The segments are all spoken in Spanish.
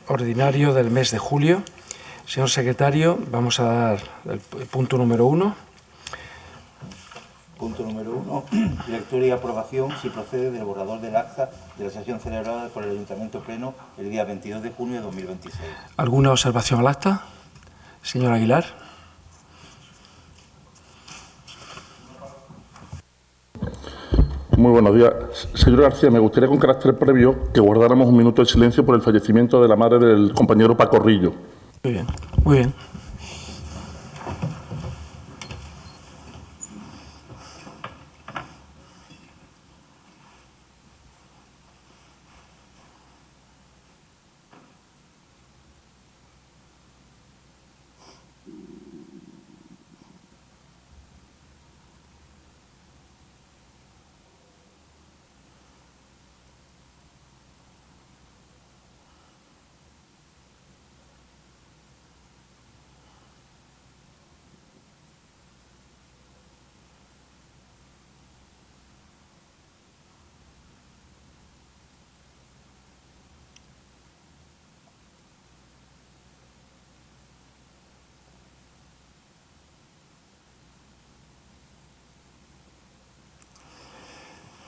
ordinario del mes de julio. Señor secretario, vamos a dar el punto número 1. Punto número 1. Lectura y aprobación, si procede, del borrador del acta de la sesión celebrada por el Ayuntamiento Pleno el día 22 de junio de 2026. ¿Alguna observación al acta? Señor Aguilar. Muy buenos días. Señor García, me gustaría con carácter previo que guardáramos un minuto de silencio por el fallecimiento de la madre del compañero Paco Rillo. Muy bien, muy bien.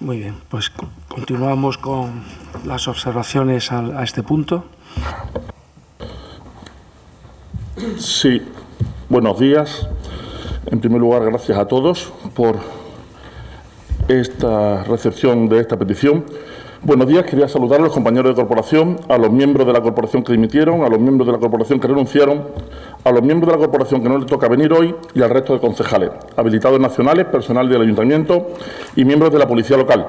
Muy bien, pues continuamos con las observaciones a este punto. Sí, buenos días. En primer lugar, gracias a todos por esta recepción de esta petición. Buenos días, quería saludar a los compañeros de corporación, a los miembros de la corporación que dimitieron, a los miembros de la corporación que renunciaron, a los miembros de la corporación que no les toca venir hoy y al resto de concejales, habilitados nacionales, personal del ayuntamiento y miembros de la policía local.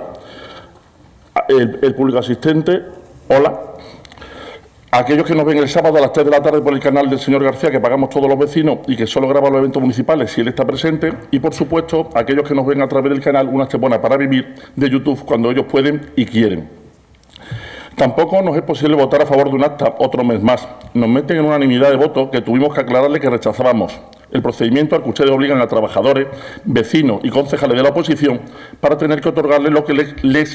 El público asistente, hola. A aquellos que nos ven el sábado a las 3 de la tarde por el canal del señor García, que pagamos todos los vecinos y que solo graba los eventos municipales si él está presente. Y, por supuesto, a aquellos que nos ven a través del canal Una Estepona para Vivir de YouTube cuando ellos pueden y quieren. Tampoco nos es posible votar a favor de un acta otro mes más. Nos meten en unanimidad de voto que tuvimos que aclararle que rechazábamos el procedimiento al que ustedes obligan a trabajadores, vecinos y concejales de la oposición para tener que otorgarles lo que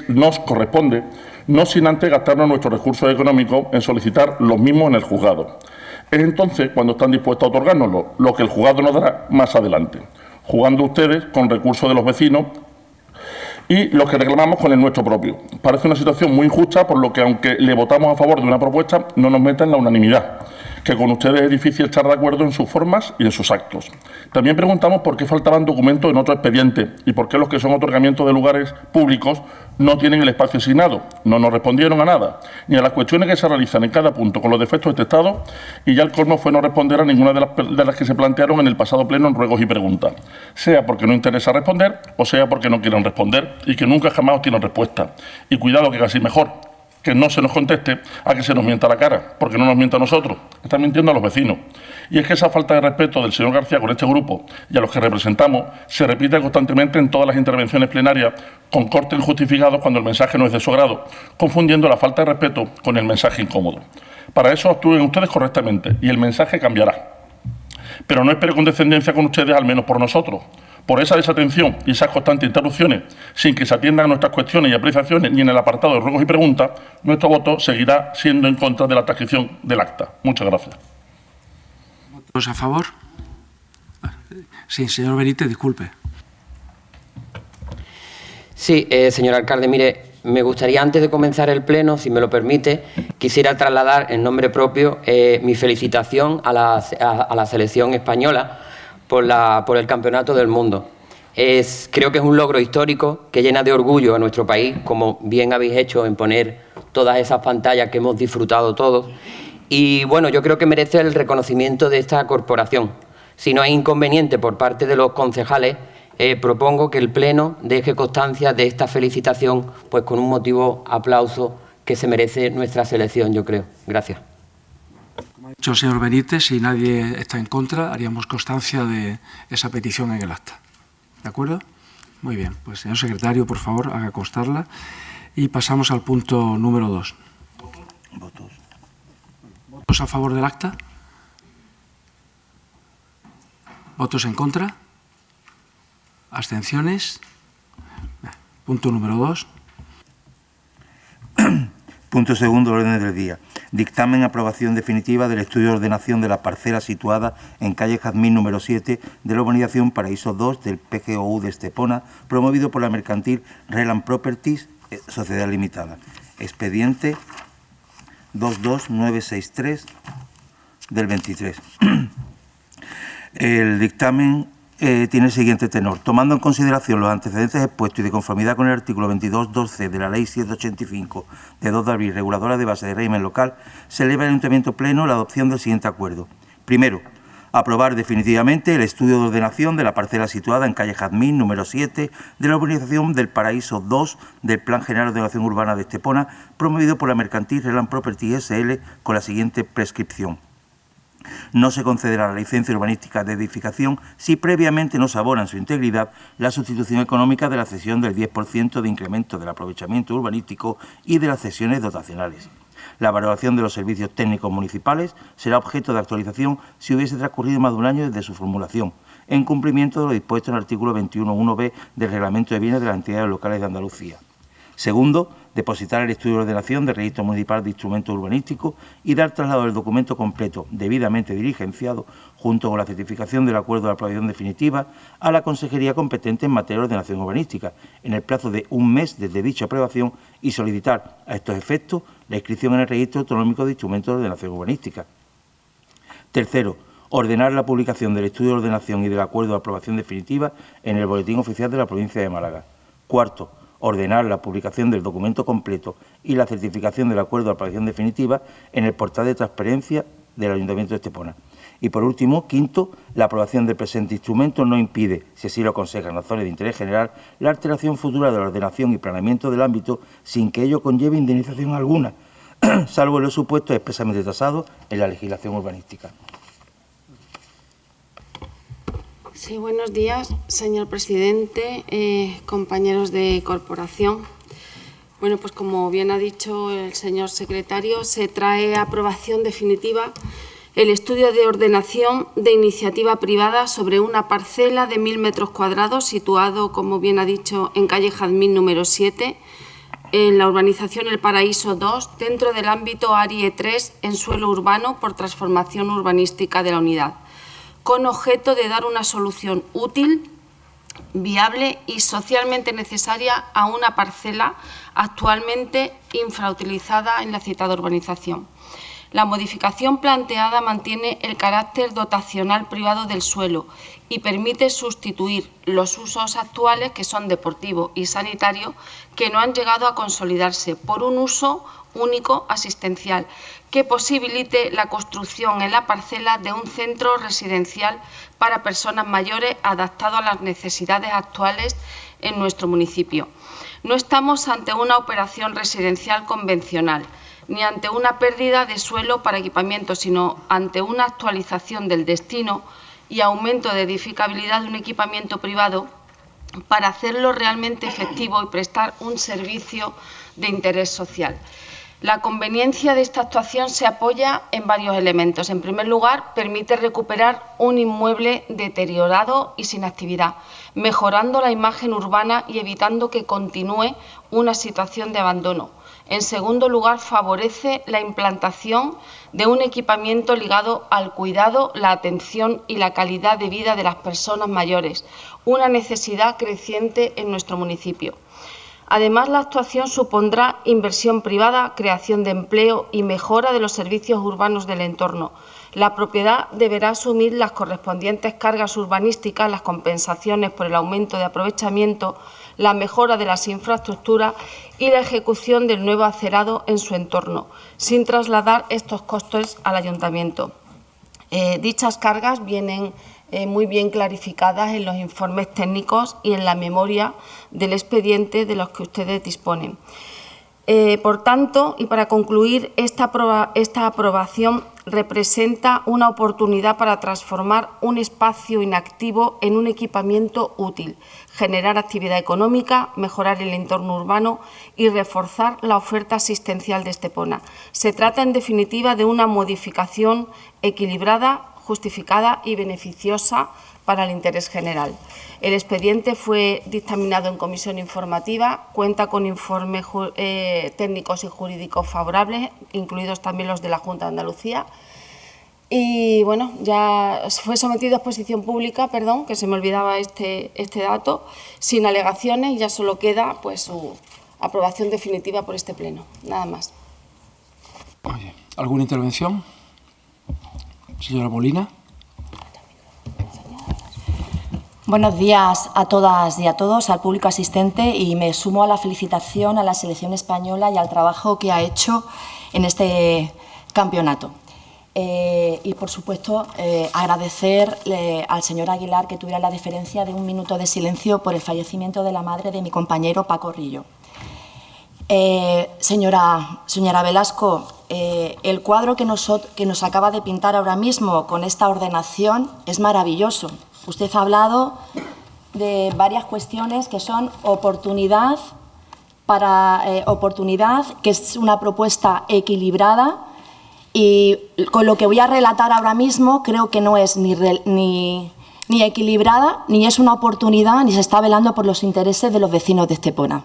nos corresponde, no sin antes gastarnos nuestros recursos económicos en solicitar los mismos en el juzgado. Es entonces cuando están dispuestos a otorgárnoslo, lo que el juzgado nos dará más adelante, jugando ustedes con recursos de los vecinos y los que reclamamos con el nuestro propio. Parece una situación muy injusta, por lo que, aunque le votamos a favor de una propuesta, no nos meta en la unanimidad, que con ustedes es difícil estar de acuerdo en sus formas y en sus actos. También preguntamos por qué faltaban documentos en otro expediente y por qué los que son otorgamientos de lugares públicos no tienen el espacio asignado. No nos respondieron a nada, ni a las cuestiones que se realizan en cada punto con los defectos detectados, y ya el colmo fue no responder a ninguna de las que se plantearon en el pasado pleno en ruegos y preguntas, sea porque no interesa responder o sea porque no quieren responder y que nunca jamás obtienen respuesta. Y cuidado, que casi mejor que no se nos conteste a que se nos mienta la cara, porque no nos mienta a nosotros, están mintiendo a los vecinos. Y es que esa falta de respeto del señor García con este grupo y a los que representamos se repite constantemente en todas las intervenciones plenarias con cortes injustificados cuando el mensaje no es de su agrado, confundiendo la falta de respeto con el mensaje incómodo. Para eso actúen ustedes correctamente y el mensaje cambiará. Pero no espere condescendencia con ustedes, al menos por nosotros. Por esa desatención y esas constantes interrupciones, sin que se atiendan a nuestras cuestiones y apreciaciones ni en el apartado de ruegos y preguntas, nuestro voto seguirá siendo en contra de la transcripción del acta. Muchas gracias. ¿Votos a favor? Sí, señor Benítez, disculpe. Sí, señor alcalde, mire, me gustaría, antes de comenzar el pleno, si me lo permite, quisiera trasladar en nombre propio mi felicitación a la selección española por el Campeonato del Mundo. Creo que es un logro histórico que llena de orgullo a nuestro país, como bien habéis hecho en poner todas esas pantallas que hemos disfrutado todos. Y bueno, yo creo que merece el reconocimiento de esta corporación. Si no hay inconveniente por parte de los concejales, propongo que el Pleno deje constancia de esta felicitación, pues con un motivo aplauso que se merece nuestra selección, yo creo. Gracias. Como ha dicho el señor Benítez, si nadie está en contra, haríamos constancia de esa petición en el acta. ¿De acuerdo? Muy bien. Pues, señor secretario, por favor, haga constarla. Y pasamos al punto número 2. Votos. ¿Votos a favor del acta? ¿Votos en contra? ¿Abstenciones? Punto número 2. Punto segundo del orden del día. Dictamen aprobación definitiva del estudio de ordenación de la parcela situada en calle Jazmín número 7 de la urbanización Paraíso 2 del PGOU de Estepona, promovido por la mercantil Reland Properties, Sociedad Limitada. Expediente 22963 del 23. El dictamen tiene el siguiente tenor. Tomando en consideración los antecedentes expuestos y de conformidad con el artículo 22.2c de la Ley 785 de 2 de abril, reguladora de base de régimen local, se eleva al Ayuntamiento Pleno la adopción del siguiente acuerdo. Primero, aprobar definitivamente el estudio de ordenación de la parcela situada en calle Jazmín, número 7, de la urbanización del Paraíso 2 del Plan General de Ordenación Urbana de Estepona, promovido por la mercantil Reland Properties S.L. con la siguiente prescripción. No se concederá la licencia urbanística de edificación si previamente no se abona en su integridad la sustitución económica de la cesión del 10% de incremento del aprovechamiento urbanístico y de las cesiones dotacionales. La valoración de los servicios técnicos municipales será objeto de actualización si hubiese transcurrido más de un año desde su formulación, en cumplimiento de lo dispuesto en el artículo 21.1b del Reglamento de Bienes de las Entidades Locales de Andalucía. Segundo, depositar el estudio de ordenación del Registro Municipal de Instrumentos Urbanísticos y dar traslado del documento completo debidamente diligenciado, junto con la certificación del acuerdo de aprobación definitiva, a la Consejería competente en materia de ordenación urbanística, en el plazo de un mes desde dicha aprobación, y solicitar a estos efectos la inscripción en el Registro Autonómico de Instrumentos de Ordenación Urbanística. Tercero, ordenar la publicación del estudio de ordenación y del acuerdo de aprobación definitiva en el Boletín Oficial de la Provincia de Málaga. Cuarto, ordenar la publicación del documento completo y la certificación del acuerdo de aprobación definitiva en el portal de transparencia del Ayuntamiento de Estepona. Y por último, quinto, la aprobación del presente instrumento no impide, si así lo aconsejan razones de interés general, la alteración futura de la ordenación y planeamiento del ámbito sin que ello conlleve indemnización alguna, salvo en los supuestos expresamente tasados en la legislación urbanística. Sí, buenos días, señor presidente, compañeros de corporación. Bueno, pues como bien ha dicho el señor secretario, se trae a aprobación definitiva el estudio de ordenación de iniciativa privada sobre una parcela de 1.000 metros cuadrados situado, como bien ha dicho, en calle Jazmín número 7, en la urbanización El Paraíso 2, dentro del ámbito ARIE 3 en suelo urbano por transformación urbanística de la unidad, con objeto de dar una solución útil, viable y socialmente necesaria a una parcela actualmente infrautilizada en la citada urbanización. La modificación planteada mantiene el carácter dotacional privado del suelo y permite sustituir los usos actuales, que son deportivo y sanitario, que no han llegado a consolidarse, por un uso único asistencial, que posibilite la construcción en la parcela de un centro residencial para personas mayores adaptado a las necesidades actuales en nuestro municipio. No estamos ante una operación residencial convencional, ni ante una pérdida de suelo para equipamiento, sino ante una actualización del destino y aumento de edificabilidad de un equipamiento privado para hacerlo realmente efectivo y prestar un servicio de interés social. La conveniencia de esta actuación se apoya en varios elementos. En primer lugar, permite recuperar un inmueble deteriorado y sin actividad, mejorando la imagen urbana y evitando que continúe una situación de abandono. En segundo lugar, favorece la implantación de un equipamiento ligado al cuidado, la atención y la calidad de vida de las personas mayores, una necesidad creciente en nuestro municipio. Además, la actuación supondrá inversión privada, creación de empleo y mejora de los servicios urbanos del entorno. La propiedad deberá asumir las correspondientes cargas urbanísticas, las compensaciones por el aumento de aprovechamiento, la mejora de las infraestructuras y la ejecución del nuevo acerado en su entorno, sin trasladar estos costes al ayuntamiento. Dichas cargas vienen muy bien clarificadas en los informes técnicos y en la memoria del expediente de los que ustedes disponen. Por tanto, y para concluir, esta aprobación representa una oportunidad para transformar un espacio inactivo en un equipamiento útil, generar actividad económica, mejorar el entorno urbano y reforzar la oferta asistencial de Estepona. Se trata, en definitiva, de una modificación equilibrada, justificada y beneficiosa para el interés general. El expediente fue dictaminado en comisión informativa, cuenta con informes técnicos y jurídicos favorables, incluidos también los de la Junta de Andalucía. Y bueno, ya fue sometido a exposición pública, perdón, que se me olvidaba este dato, sin alegaciones, y ya solo queda pues su aprobación definitiva por este pleno. Nada más. Oye, ¿alguna intervención? Señora Molina. Buenos días a todas y a todos, al público asistente, y me sumo a la felicitación a la selección española y al trabajo que ha hecho en este campeonato. Y, por supuesto, agradecerle al señor Aguilar que tuviera la deferencia de 1 minuto de silencio por el fallecimiento de la madre de mi compañero Paco Rillo. Señora Velasco, el cuadro que nos acaba de pintar ahora mismo con esta ordenación es maravilloso. Usted ha hablado de varias cuestiones que son oportunidad, que es una propuesta equilibrada, y con lo que voy a relatar ahora mismo creo que no es ni equilibrada, ni es una oportunidad, ni se está velando por los intereses de los vecinos de Estepona.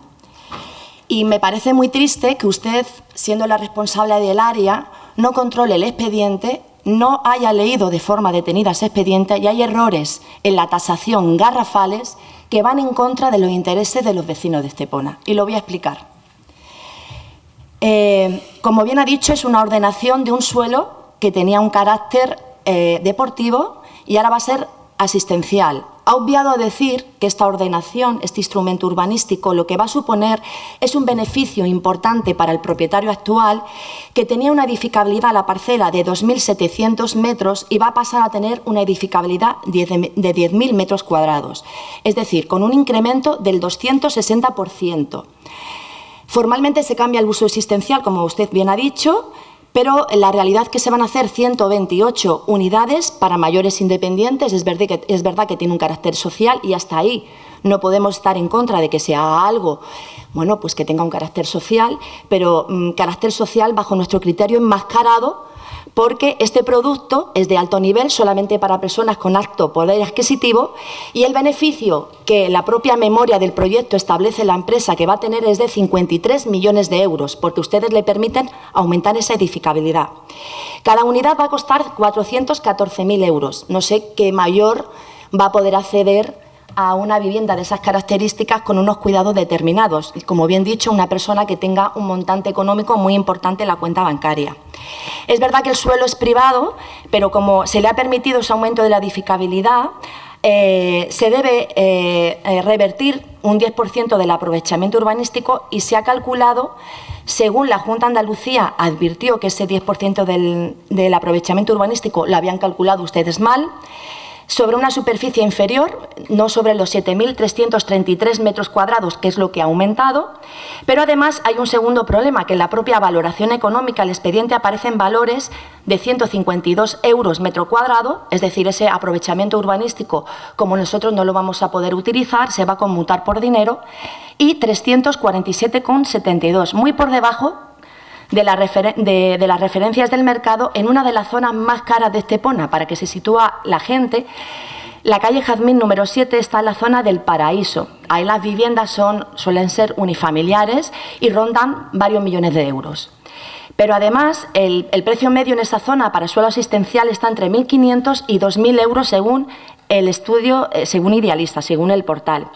Y me parece muy triste que usted, siendo la responsable del área, no controle el expediente, no haya leído de forma detenida ese expediente, y hay errores en la tasación garrafales que van en contra de los intereses de los vecinos de Estepona. Y lo voy a explicar. Como bien ha dicho, es una ordenación de un suelo que tenía un carácter deportivo y ahora va a ser asistencial. Ha obviado decir que esta ordenación, este instrumento urbanístico, lo que va a suponer es un beneficio importante para el propietario actual, que tenía una edificabilidad a la parcela de 2.700 metros y va a pasar a tener una edificabilidad de 10.000 metros cuadrados, es decir, con un incremento del 260%. Formalmente se cambia el uso existencial, como usted bien ha dicho, pero en la realidad es que se van a hacer 128 unidades para mayores independientes. Es verdad que tiene un carácter social y hasta ahí no podemos estar en contra de que se haga algo, bueno, pues que tenga un carácter social, pero carácter social bajo nuestro criterio enmascarado, porque este producto es de alto nivel solamente para personas con alto poder adquisitivo, y el beneficio que la propia memoria del proyecto establece la empresa que va a tener es de 53 millones de euros, porque ustedes le permiten aumentar esa edificabilidad. Cada unidad va a costar 414.000 euros. No sé qué mayor va a poder acceder a una vivienda de esas características con unos cuidados determinados. Y, como bien dicho, una persona que tenga un montante económico muy importante en la cuenta bancaria. Es verdad que el suelo es privado, pero como se le ha permitido ese aumento de la edificabilidad, se debe revertir un 10% del aprovechamiento urbanístico, y se ha calculado, según la Junta de Andalucía advirtió que ese 10% del aprovechamiento urbanístico lo habían calculado ustedes mal, sobre una superficie inferior, no sobre los 7.333 metros cuadrados, que es lo que ha aumentado. Pero además hay un segundo problema, que en la propia valoración económica del expediente aparecen valores de 152 euros metro cuadrado, es decir, ese aprovechamiento urbanístico, como nosotros no lo vamos a poder utilizar, se va a conmutar por dinero, y 347,72, muy por debajo de las referencias del mercado en una de las zonas más caras de Estepona. Para que se sitúa la gente, la calle Jazmín número 7 está en la zona del Paraíso. Ahí las viviendas suelen ser unifamiliares y rondan varios millones de euros. Pero además el precio medio en esa zona para suelo asistencial está entre 1.500 y 2.000 euros según el estudio, según Idealista, según el portal.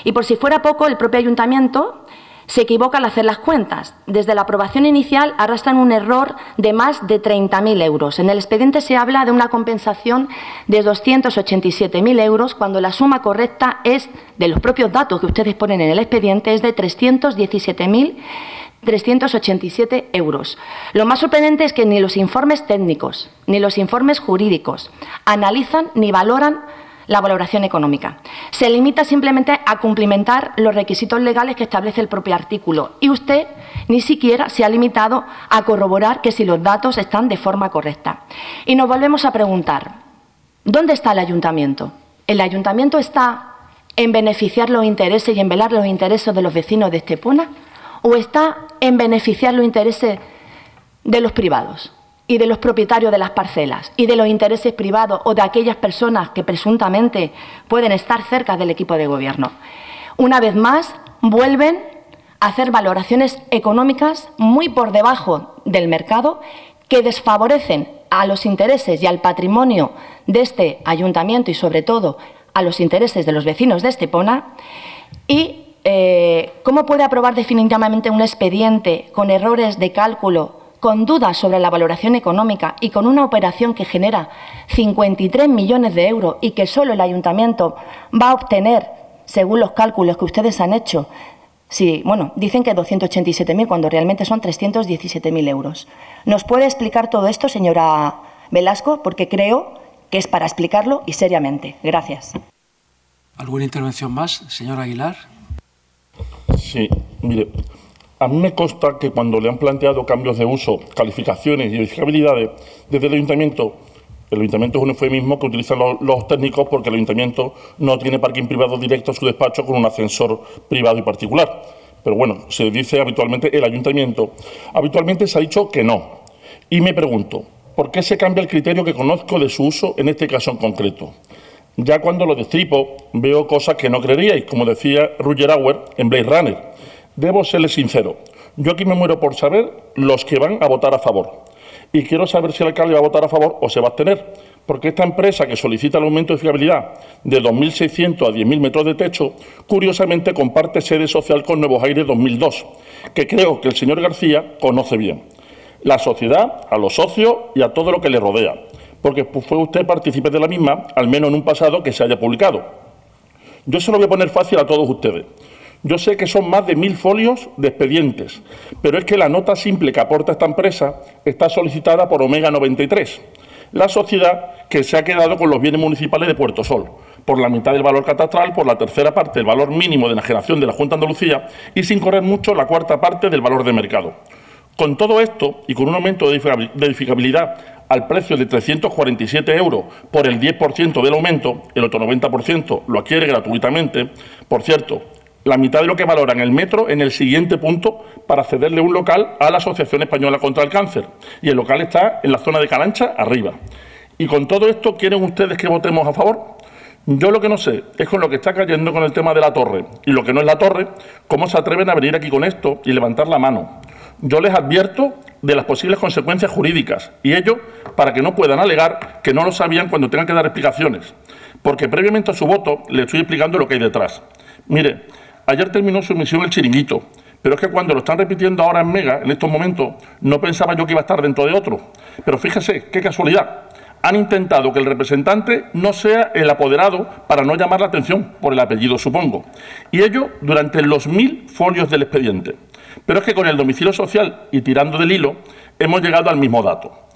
Y por si fuera poco, el propio ayuntamiento se equivoca al hacer las cuentas. Desde la aprobación inicial arrastran un error de más de 30.000 euros. En el expediente se habla de una compensación de 287.000 euros, cuando la suma correcta es, de los propios datos que ustedes ponen en el expediente, es de 317.387 euros. Lo más sorprendente es que ni los informes técnicos ni los informes jurídicos analizan ni valoran la valoración económica. Se limita simplemente a cumplimentar los requisitos legales que establece el propio artículo, y usted ni siquiera se ha limitado a corroborar que si los datos están de forma correcta. Y nos volvemos a preguntar, ¿dónde está el ayuntamiento? ¿El ayuntamiento está en beneficiar los intereses y en velar los intereses de los vecinos de Estepona, o está en beneficiar los intereses de los privados? y de los propietarios de las parcelas y de los intereses privados o de aquellas personas que presuntamente pueden estar cerca del equipo de gobierno. Una vez más, vuelven a hacer valoraciones económicas muy por debajo del mercado que desfavorecen a los intereses y al patrimonio de este ayuntamiento y, sobre todo, a los intereses de los vecinos de Estepona. Y ¿cómo puede aprobar definitivamente un expediente con errores de cálculo, con dudas sobre la valoración económica y con una operación que genera 53 millones de euros y que solo el ayuntamiento va a obtener, según los cálculos que ustedes han hecho, dicen que 287.000 cuando realmente son 317.000 euros? ¿Nos puede explicar todo esto, señora Velasco? Porque creo que es para explicarlo y seriamente. Gracias. ¿Alguna intervención más, señor Aguilar? Sí, mire, a mí me consta que cuando le han planteado cambios de uso, calificaciones y edificabilidades desde el ayuntamiento es un eufemismo que utilizan los técnicos porque el ayuntamiento no tiene parking privado directo a su despacho con un ascensor privado y particular. Pero bueno, se dice habitualmente el ayuntamiento. Habitualmente se ha dicho que no. Y me pregunto, ¿por qué se cambia el criterio que conozco de su uso en este caso en concreto? Ya cuando lo destripo, veo cosas que no creeríais, como decía Roger Hauer en Blade Runner. Debo serles sincero, yo aquí me muero por saber los que van a votar a favor. Y quiero saber si el alcalde va a votar a favor o se va a abstener, porque esta empresa que solicita el aumento de fiabilidad de 2.600 a 10.000 metros de techo, curiosamente comparte sede social con Nuevos Aires 2002, que creo que el señor García conoce bien. La sociedad, a los socios y a todo lo que le rodea, porque fue usted partícipe de la misma, al menos en un pasado que se haya publicado. Yo se lo voy a poner fácil a todos ustedes. Yo sé que son más de 1.000 folios de expedientes, pero es que la nota simple que aporta esta empresa está solicitada por Omega 93, la sociedad que se ha quedado con los bienes municipales de Puerto Sol, por la mitad del valor catastral, por la tercera parte del valor mínimo de enajenación de la Junta de Andalucía y, sin correr mucho, la cuarta parte del valor de mercado. Con todo esto y con un aumento de edificabilidad al precio de 347 euros por el 10% del aumento, el otro 90% lo adquiere gratuitamente. Por cierto, la mitad de lo que valoran el metro en el siguiente punto para cederle un local a la Asociación Española contra el Cáncer. Y el local está en la zona de Calancha, arriba. Y con todo esto, ¿quieren ustedes que votemos a favor? Yo lo que no sé es con lo que está cayendo con el tema de la torre. Y lo que no es la torre, ¿cómo se atreven a venir aquí con esto y levantar la mano? Yo les advierto de las posibles consecuencias jurídicas, y ello para que no puedan alegar que no lo sabían cuando tengan que dar explicaciones, porque previamente a su voto les estoy explicando lo que hay detrás. Mire, ayer terminó su emisión El Chiringuito, pero es que cuando lo están repitiendo ahora en Mega, en estos momentos, no pensaba yo que iba a estar dentro de otro. Pero fíjese, qué casualidad. Han intentado que el representante no sea el apoderado para no llamar la atención, por el apellido supongo, y ello durante los 1.000 folios del expediente. Pero es que con el domicilio social y tirando del hilo, hemos llegado al mismo dato.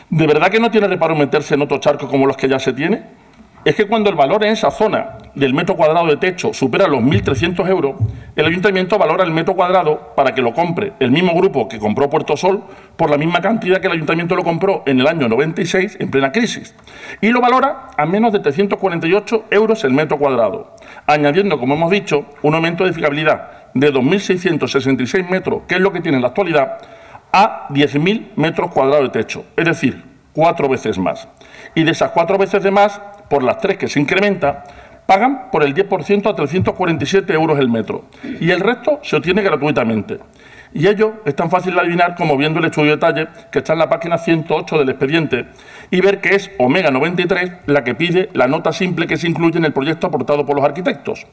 ¿De verdad que no tiene reparo en meterse en otro charco como los que ya se tiene? Es que cuando el valor en esa zona del metro cuadrado de techo supera los 1.300 euros, el ayuntamiento valora el metro cuadrado para que lo compre el mismo grupo que compró Puerto Sol por la misma cantidad que el ayuntamiento lo compró en el año 96, en plena crisis, y lo valora a menos de 348 euros el metro cuadrado, añadiendo, como hemos dicho, un aumento de edificabilidad de 2.666 metros, que es lo que tiene en la actualidad, a 10.000 metros cuadrados de techo, es decir, 4 veces más. Y de esas 4 veces de más, por las 3 que se incrementa, pagan por el 10% a 347 euros el metro. Y el resto se obtiene gratuitamente. Y ello es tan fácil de adivinar como viendo el estudio de detalle que está en la página 108 del expediente y ver que es Omega 93 la que pide la nota simple que se incluye en el proyecto aportado por los arquitectos,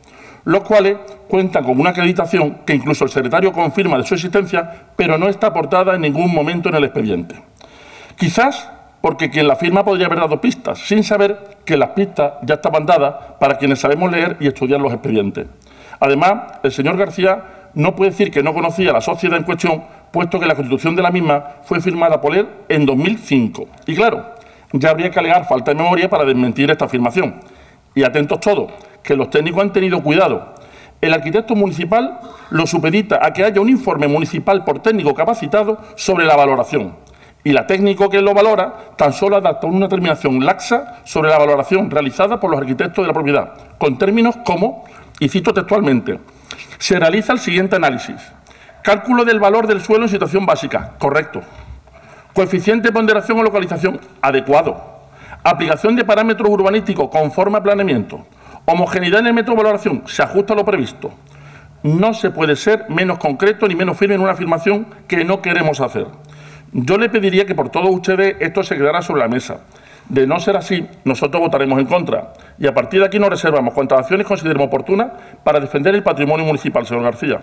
los cuales cuentan con una acreditación que incluso el secretario confirma de su existencia, pero no está aportada en ningún momento en el expediente. Quizás porque quien la firma podría haber dado pistas, sin saber que las pistas ya estaban dadas para quienes sabemos leer y estudiar los expedientes. Además, el señor García no puede decir que no conocía la sociedad en cuestión, puesto que la constitución de la misma fue firmada por él en 2005. Y claro, ya habría que alegar falta de memoria para desmentir esta afirmación. Y atentos todos, que los técnicos han tenido cuidado. El arquitecto municipal lo supedita a que haya un informe municipal por técnico capacitado sobre la valoración. Y la técnico que lo valora tan solo adapta una determinación laxa sobre la valoración realizada por los arquitectos de la propiedad, con términos como, y cito textualmente, se realiza el siguiente análisis. Cálculo del valor del suelo en situación básica, correcto. Coeficiente de ponderación o localización adecuado. Aplicación de parámetros urbanísticos conforme a planeamiento. Homogeneidad en el método de valoración. Se ajusta a lo previsto. No se puede ser menos concreto ni menos firme en una afirmación que no queremos hacer. Yo le pediría que por todos ustedes esto se quedara sobre la mesa. De no ser así, nosotros votaremos en contra. Y a partir de aquí nos reservamos cuantas acciones consideremos oportunas para defender el patrimonio municipal, señor García.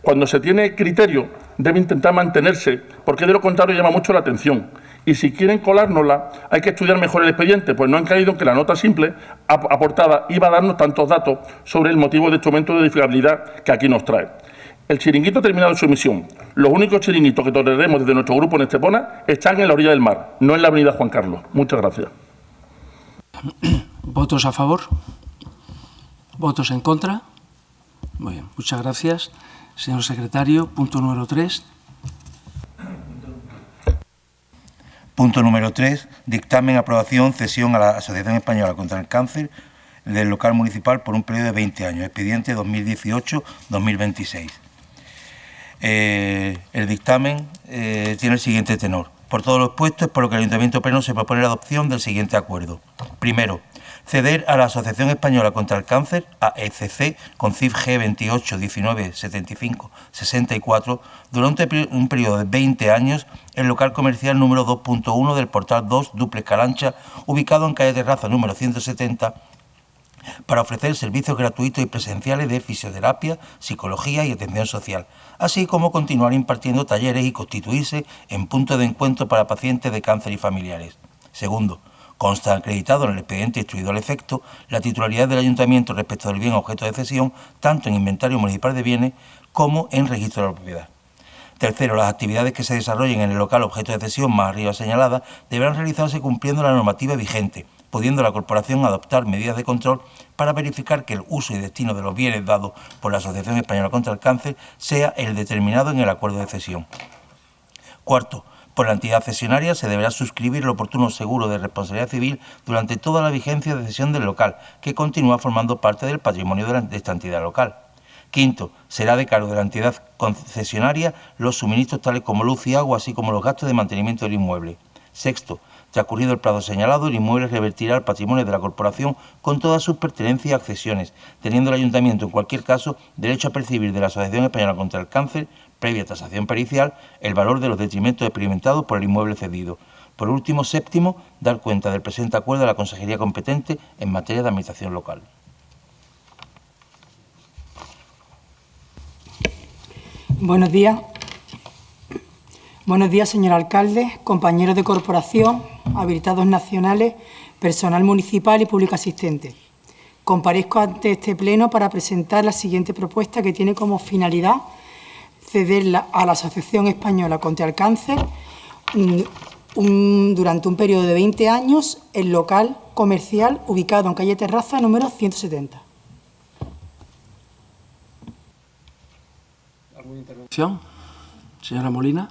Cuando se tiene criterio, debe intentar mantenerse, porque de lo contrario llama mucho la atención. Y si quieren colárnosla, hay que estudiar mejor el expediente, pues no han caído en que la nota simple aportada iba a darnos tantos datos sobre el motivo de instrumento de edificabilidad que aquí nos trae. El chiringuito ha terminado su emisión. Los únicos chiringuitos que toleraremos desde nuestro grupo en Estepona están en la orilla del mar, no en la avenida Juan Carlos. Muchas gracias. ¿Votos a favor? ¿Votos en contra? Muy bien, muchas gracias. Señor secretario, punto número 3. Punto número 3. Dictamen, aprobación, cesión a la Asociación Española contra el Cáncer del local municipal por un periodo de 20 años, expediente 2018-2026. El dictamen tiene el siguiente tenor. Por todo lo expuesto es por lo que el Ayuntamiento Pleno se propone la adopción del siguiente acuerdo. Primero, ceder a la Asociación Española contra el Cáncer, AECC, con CIF G 28 19 75 64, durante un periodo de 20 años, el local comercial número 2.1 del Portal 2, Dúplex Calancha, ubicado en calle Terraza número 170, para ofrecer servicios gratuitos y presenciales de fisioterapia, psicología y atención social, así como continuar impartiendo talleres y constituirse en punto de encuentro para pacientes de cáncer y familiares. Segundo, consta acreditado en el expediente instruido al efecto la titularidad del Ayuntamiento respecto del bien objeto de cesión, tanto en inventario municipal de bienes como en registro de la propiedad. Tercero, las actividades que se desarrollen en el local objeto de cesión más arriba señalada deberán realizarse cumpliendo la normativa vigente, pudiendo la Corporación adoptar medidas de control para verificar que el uso y destino de los bienes dados por la Asociación Española contra el Cáncer sea el determinado en el acuerdo de cesión. Cuarto, por la entidad cesionaria se deberá suscribir el oportuno seguro de responsabilidad civil durante toda la vigencia de cesión del local, que continúa formando parte del patrimonio de esta entidad local. Quinto, será de cargo de la entidad concesionaria los suministros tales como luz y agua, así como los gastos de mantenimiento del inmueble. Sexto, transcurrido el plazo señalado, el inmueble revertirá al patrimonio de la Corporación con todas sus pertenencias y accesiones, teniendo el Ayuntamiento, en cualquier caso, derecho a percibir de la Asociación Española contra el Cáncer, previa tasación pericial, el valor de los detrimentos experimentados por el inmueble cedido. Por último, séptimo, dar cuenta del presente acuerdo a la Consejería competente en materia de administración local. Buenos días. Buenos días, señor alcalde, compañeros de corporación, habilitados nacionales, personal municipal y público asistente. Comparezco ante este pleno para presentar la siguiente propuesta, que tiene como finalidad ceder a la Asociación Española contra el Cáncer durante un periodo de 20 años el local comercial ubicado en calle Terraza número 170. ¿Alguna intervención? Señora Molina.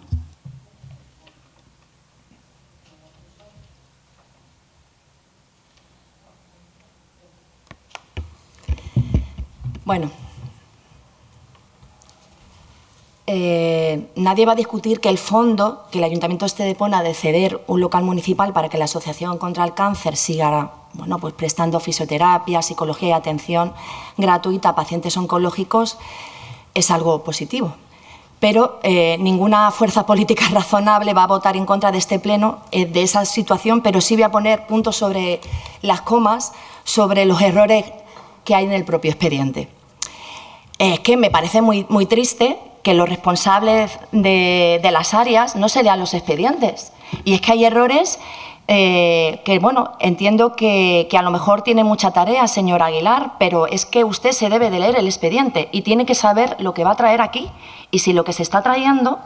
Bueno, nadie va a discutir que el fondo que el Ayuntamiento de Estepona de ceder un local municipal para que la Asociación contra el Cáncer siga pues prestando fisioterapia, psicología y atención gratuita a pacientes oncológicos es algo positivo. Pero ninguna fuerza política razonable va a votar en contra de este pleno de esa situación, pero sí voy a poner puntos sobre las comas, sobre los errores que hay en el propio expediente. Es que me parece muy triste que los responsables de las áreas no se lean los expedientes. Y es que hay errores que, bueno, entiendo que a lo mejor tiene mucha tarea, señor Aguilar, pero es que usted se debe de leer el expediente y tiene que saber lo que va a traer aquí y si lo que se está trayendo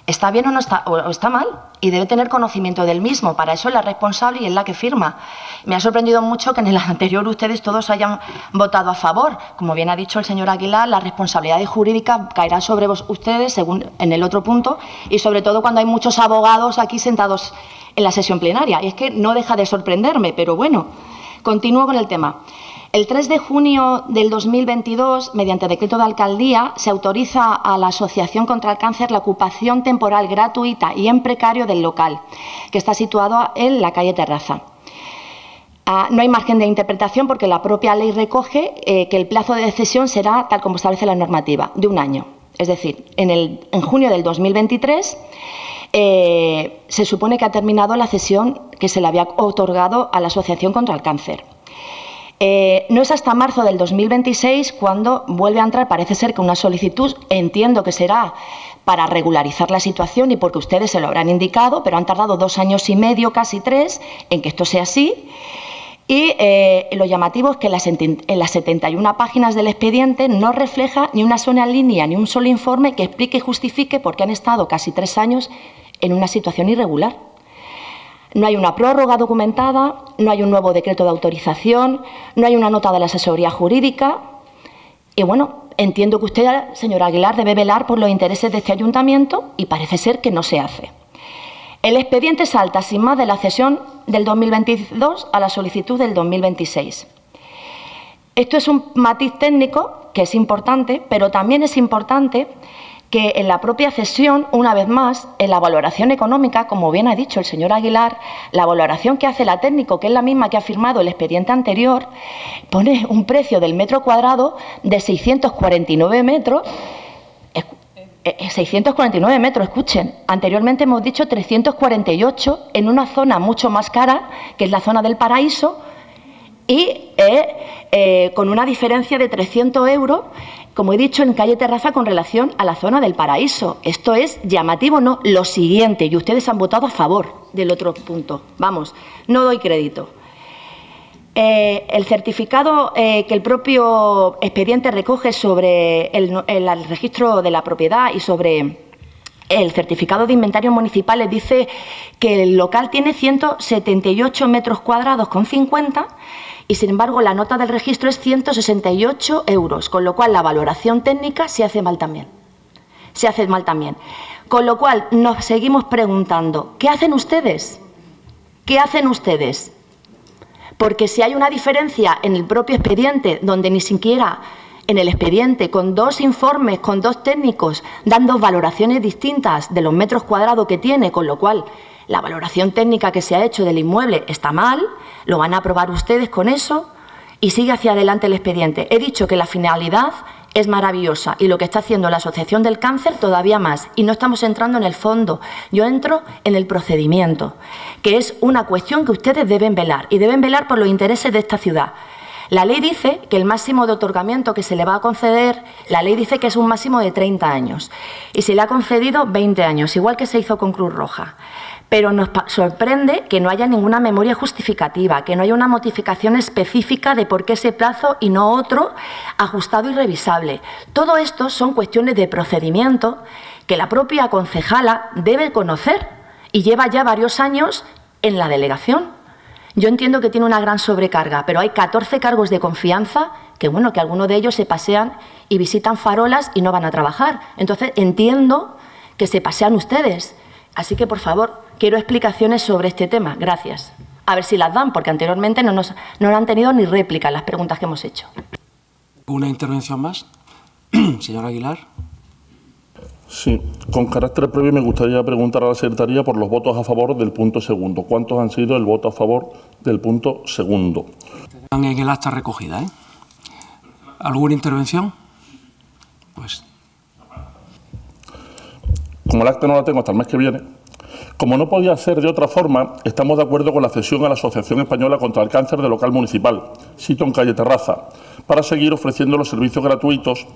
está bien o está mal, y debe tener conocimiento del mismo. Para eso es la responsable y es la que firma. Me ha sorprendido mucho que en el anterior ustedes todos hayan votado a favor. Como bien ha dicho el señor Aguilar, la responsabilidad jurídica caerá sobre ustedes, según en el otro punto, y sobre todo cuando hay muchos abogados aquí sentados en la sesión plenaria. Y es que no deja de sorprenderme, pero bueno, continúo con el tema. El 3 de junio del 2022, mediante decreto de alcaldía, se autoriza a la Asociación contra el Cáncer la ocupación temporal gratuita y en precario del local, que está situado en la calle Terraza. No hay margen de interpretación porque la propia ley recoge que el plazo de cesión será, tal como establece la normativa, de 1 año. Es decir, en junio del 2023 se supone que ha terminado la cesión que se le había otorgado a la Asociación contra el Cáncer. No es hasta marzo del 2026 cuando vuelve a entrar, parece ser que una solicitud, entiendo que será para regularizar la situación y porque ustedes se lo habrán indicado, pero han tardado 2 años y medio, casi 3, en que esto sea así. Y lo llamativo es que en las 71 páginas del expediente no refleja ni una sola línea ni un solo informe que explique y justifique por qué han estado casi 3 años en una situación irregular. No hay una prórroga documentada, no hay un nuevo decreto de autorización, no hay una nota de la asesoría jurídica. Y bueno, entiendo que usted, señora Aguilar, debe velar por los intereses de este ayuntamiento y parece ser que no se hace. El expediente salta sin más de la cesión del 2022 a la solicitud del 2026. Esto es un matiz técnico que es importante, pero también es importante que en la propia cesión, una vez más, en la valoración económica, como bien ha dicho el señor Aguilar, la valoración que hace la técnico, que es la misma que ha firmado el expediente anterior, pone un precio del metro cuadrado de 649 metros. 649 metros, escuchen. Anteriormente hemos dicho 348 en una zona mucho más cara, que es la zona del Paraíso, y con una diferencia de 300 euros, como he dicho, en calle Terraza con relación a la zona del Paraíso. Esto es llamativo, ¿no? Lo siguiente, y ustedes han votado a favor del otro punto. Vamos, no doy crédito. El certificado que el propio expediente recoge sobre el registro de la propiedad y sobre el certificado de inventarios municipales dice que el local tiene 178 metros cuadrados con 50 y, sin embargo, la nota del registro es 168 euros, con lo cual la valoración técnica se hace mal también. Se hace mal también. Con lo cual nos seguimos preguntando, ¿qué hacen ustedes? ¿Qué hacen ustedes? Porque si hay una diferencia en el propio expediente, donde ni siquiera en el expediente, con 2 informes, con 2 técnicos, dando valoraciones distintas de los metros cuadrados que tiene, con lo cual la valoración técnica que se ha hecho del inmueble está mal, lo van a aprobar ustedes con eso y sigue hacia adelante el expediente. He dicho que la finalidad es maravillosa y lo que está haciendo la Asociación del Cáncer todavía más. Y no estamos entrando en el fondo, yo entro en el procedimiento, que es una cuestión que ustedes deben velar y deben velar por los intereses de esta ciudad. La ley dice que el máximo de otorgamiento que se le va a conceder, la ley dice que es un máximo de 30 años y se le ha concedido 20 años, igual que se hizo con Cruz Roja. Pero nos sorprende que no haya ninguna memoria justificativa, que no haya una notificación específica de por qué ese plazo y no otro, ajustado y revisable. Todo esto son cuestiones de procedimiento que la propia concejala debe conocer y lleva ya varios años en la delegación. Yo entiendo que tiene una gran sobrecarga, pero hay 14 cargos de confianza que, bueno, que algunos de ellos se pasean y visitan farolas y no van a trabajar. Entonces, entiendo que se pasean ustedes. Así que, por favor, quiero explicaciones sobre este tema. Gracias. A ver si las dan, porque anteriormente no han tenido ni réplica las preguntas que hemos hecho. ¿Una intervención más? Señor Aguilar. Sí, con carácter previo me gustaría preguntar a la Secretaría por los votos a favor del punto segundo. ¿Cuántos han sido el voto a favor del punto segundo? Están en el acta recogida, ¿eh? ¿Alguna intervención? Pues... Como el acta no la tengo hasta el mes que viene, como no podía ser de otra forma, estamos de acuerdo con la cesión a la Asociación Española contra el Cáncer de local municipal, sito en calle Terraza, para seguir ofreciendo los servicios gratuitos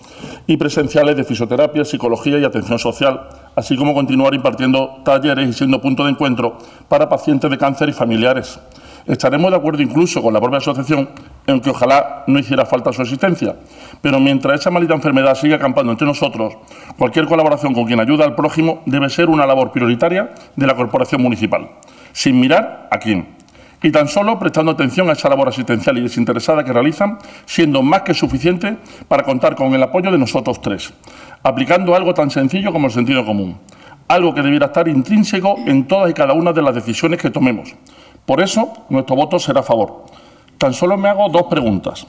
y presenciales de fisioterapia, psicología y atención social, así como continuar impartiendo talleres y siendo punto de encuentro para pacientes de cáncer y familiares. Estaremos de acuerdo incluso con la propia asociación en que ojalá no hiciera falta su existencia, pero mientras esa maldita enfermedad siga acampando entre nosotros, cualquier colaboración con quien ayuda al prójimo debe ser una labor prioritaria de la corporación municipal, sin mirar a quién. Y tan solo prestando atención a esa labor asistencial y desinteresada que realizan, siendo más que suficiente para contar con el apoyo de nosotros tres, aplicando algo tan sencillo como el sentido común, algo que debiera estar intrínseco en todas y cada una de las decisiones que tomemos. Por eso, nuestro voto será a favor. Tan solo me hago dos preguntas.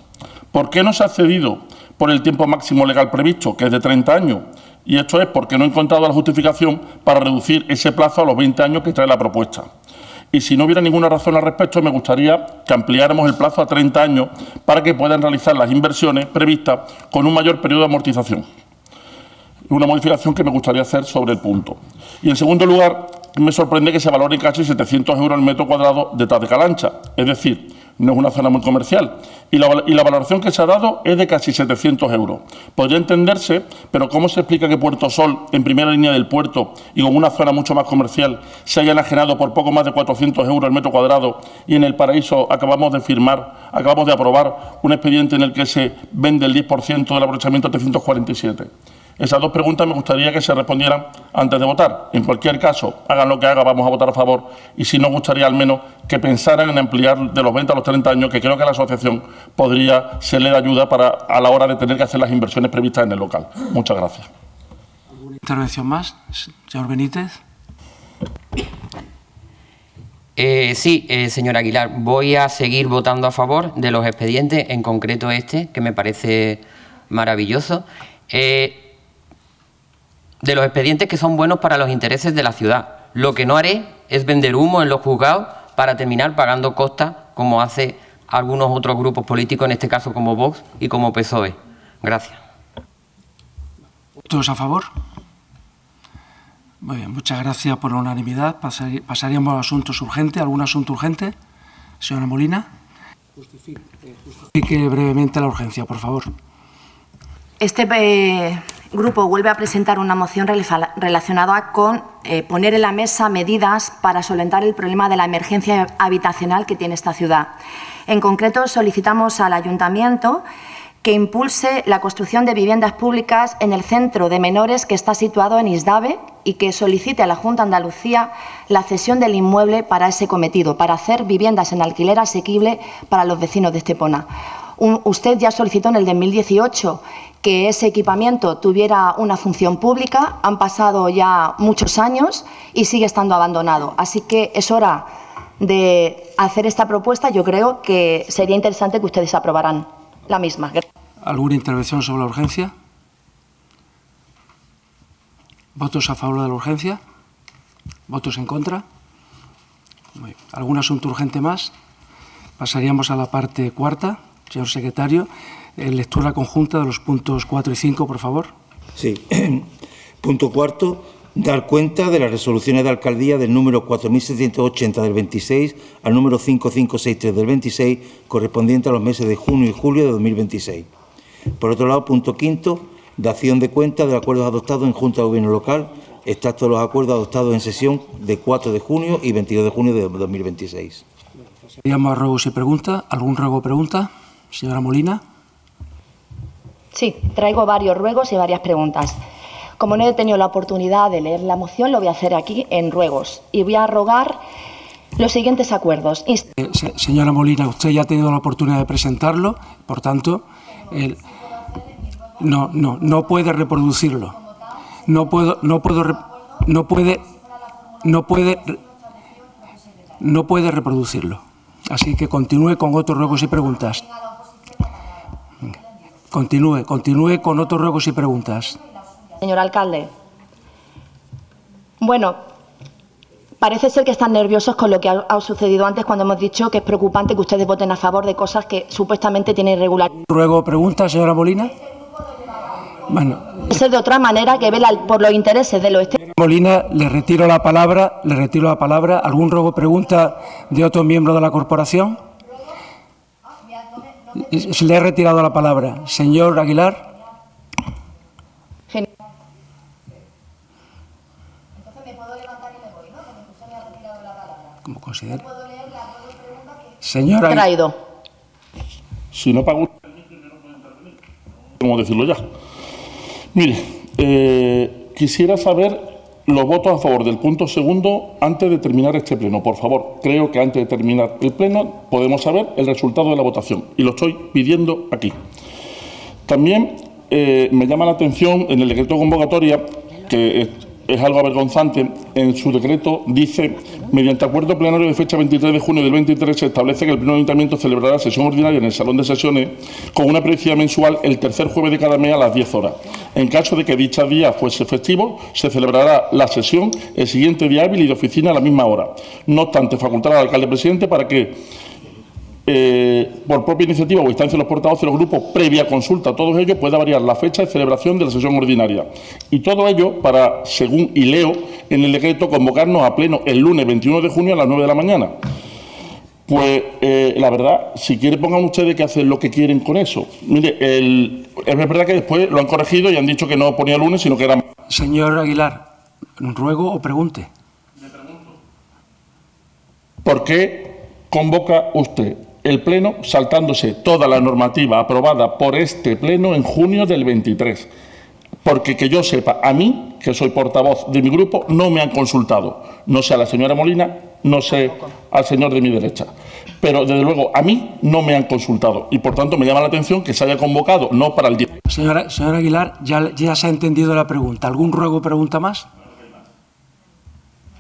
¿Por qué no se ha accedido por el tiempo máximo legal previsto, que es de 30 años? Y esto es porque no he encontrado la justificación para reducir ese plazo a los 20 años que trae la propuesta. Y si no hubiera ninguna razón al respecto, me gustaría que ampliáramos el plazo a 30 años para que puedan realizar las inversiones previstas con un mayor periodo de amortización. Una modificación que me gustaría hacer sobre el punto. Y en segundo lugar, me sorprende que se valore casi 700 euros el metro cuadrado detrás de Calancha. Es decir, no es una zona muy comercial. Y la valoración que se ha dado es de casi 700 euros. Podría entenderse, pero ¿cómo se explica que Puerto Sol, en primera línea del puerto y con una zona mucho más comercial, se haya enajenado por poco más de 400 euros el metro cuadrado y en El Paraíso acabamos de aprobar un expediente en el que se vende el 10% del aprovechamiento a 347? Esas dos preguntas me gustaría que se respondieran antes de votar. En cualquier caso, hagan lo que hagan, vamos a votar a favor. Y sí nos gustaría al menos que pensaran en ampliar de los 20 a los 30 años, que creo que la asociación podría serle de ayuda a la hora de tener que hacer las inversiones previstas en el local. Muchas gracias. ¿Alguna intervención más? Señor Benítez. Sí, señor Aguilar, voy a seguir votando a favor de los expedientes, en concreto este, que me parece maravilloso. De los expedientes que son buenos para los intereses de la ciudad. Lo que no haré es vender humo en los juzgados para terminar pagando costas, como hace algunos otros grupos políticos, en este caso como Vox y como PSOE. Gracias. ¿Todos a favor? Muy bien, muchas gracias por la unanimidad. Pasaríamos a asuntos urgentes. ¿Algún asunto urgente? Señora Molina. Justifique brevemente la urgencia, por favor. Este grupo vuelve a presentar una moción relacionada con poner en la mesa medidas para solventar el problema de la emergencia habitacional que tiene esta ciudad. En concreto, solicitamos al Ayuntamiento que impulse la construcción de viviendas públicas en el centro de menores que está situado en Isdave y que solicite a la Junta de Andalucía la cesión del inmueble para ese cometido, para hacer viviendas en alquiler asequible para los vecinos de Estepona. Usted ya solicitó en el 2018 que ese equipamiento tuviera una función pública. Han pasado ya muchos años y sigue estando abandonado. Así que es hora de hacer esta propuesta. Yo creo que sería interesante que ustedes aprobaran la misma. ¿Alguna intervención sobre la urgencia? ¿Votos a favor de la urgencia? ¿Votos en contra? Muy bien. ¿Algún asunto urgente más? Pasaríamos a la parte cuarta. Señor secretario, lectura conjunta de los puntos 4 y 5, por favor. Sí. Punto cuarto, dar cuenta de las resoluciones de alcaldía del número 4.780 del 26 al número 5563 del 26, correspondiente a los meses de junio y julio de 2026. Por otro lado, punto quinto, dación de cuenta de acuerdos adoptados en Junta de Gobierno Local, extracto de los acuerdos adoptados en sesión de 4 de junio y 22 de junio de 2026. Pasaríamos a ruegos y preguntas. ¿Algún ruego o pregunta? Señora Molina. Sí, traigo varios ruegos y varias preguntas. Como no he tenido la oportunidad de leer la moción, lo voy a hacer aquí en ruegos y voy a rogar los siguientes acuerdos. Señora Molina, usted ya ha tenido la oportunidad de presentarlo, por tanto, no puede reproducirlo. No puede reproducirlo. Así que continúe con otros ruegos y preguntas. Continúe con otros ruegos y preguntas. Señor alcalde, bueno, parece ser que están nerviosos con lo que ha sucedido antes cuando hemos dicho que es preocupante que ustedes voten a favor de cosas que supuestamente tienen irregularidad. ¿Ruego o pregunta, señora Molina? Bueno. Puede ser de otra manera que vela por los intereses de los... Molina, le retiro la palabra. ¿Algún ruego o pregunta de otro miembro de la corporación? Le he retirado la palabra. Señor Aguilar. Entonces me puedo levantar y me voy, ¿no? Porque usted me ha retirado la palabra. Como considere. ¿Puedo leer la pregunta que... Señor Aguilar. Traído. Si no pago, ¿cómo decirlo ya? Mire, quisiera saber los votos a favor del punto segundo antes de terminar este pleno, por favor. Creo que antes de terminar el pleno podemos saber el resultado de la votación y lo estoy pidiendo aquí. También me llama la atención en el decreto de convocatoria que es algo avergonzante. En su decreto dice: mediante acuerdo plenario de fecha 23 de junio del 23 se establece que el Pleno del Ayuntamiento celebrará sesión ordinaria en el Salón de Sesiones con una periodicidad mensual el tercer jueves de cada mes a las 10 horas. En caso de que dicho día fuese festivo, se celebrará la sesión el siguiente día hábil y de oficina a la misma hora. No obstante, facultar al alcalde presidente para que por propia iniciativa o instancia de los portavoces de los grupos, previa consulta a todos ellos, pueda variar la fecha de celebración de la sesión ordinaria. Y todo ello para, según y leo en el decreto, convocarnos a pleno el lunes 21 de junio a las 9 de la mañana. Pues la verdad, si quieren pongan ustedes que hacen lo que quieren con eso. Mire, es verdad que después lo han corregido y han dicho que no ponía lunes, sino que era... Señor Aguilar, ruego o pregunte. Le pregunto. ¿Por qué convoca usted el Pleno saltándose toda la normativa aprobada por este Pleno en junio del 23? Porque que yo sepa, a mí, que soy portavoz de mi grupo, no me han consultado. No sé a la señora Molina, no sé al señor de mi derecha. Pero, desde luego, a mí no me han consultado. Y, por tanto, me llama la atención que se haya convocado, no para el día. Señora Aguilar, ya se ha entendido la pregunta. ¿Algún ruego o pregunta más?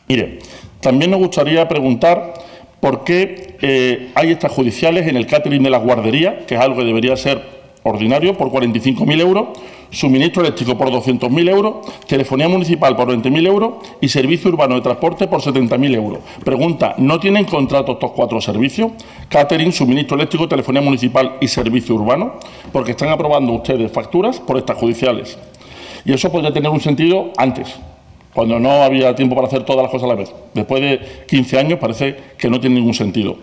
Mire, también nos gustaría preguntar por qué hay extrajudiciales en el catering de las guarderías, que es algo que debería ser ordinario, por 45.000 euros, suministro eléctrico por 200.000 euros, telefonía municipal por 20.000 euros y servicio urbano de transporte por 70.000 euros. Pregunta, ¿no tienen contrato estos 4 servicios? Catering, suministro eléctrico, telefonía municipal y servicio urbano, porque están aprobando ustedes facturas por extrajudiciales. Y eso podría tener un sentido antes, cuando no había tiempo para hacer todas las cosas a la vez. Después de 15 años parece que no tiene ningún sentido.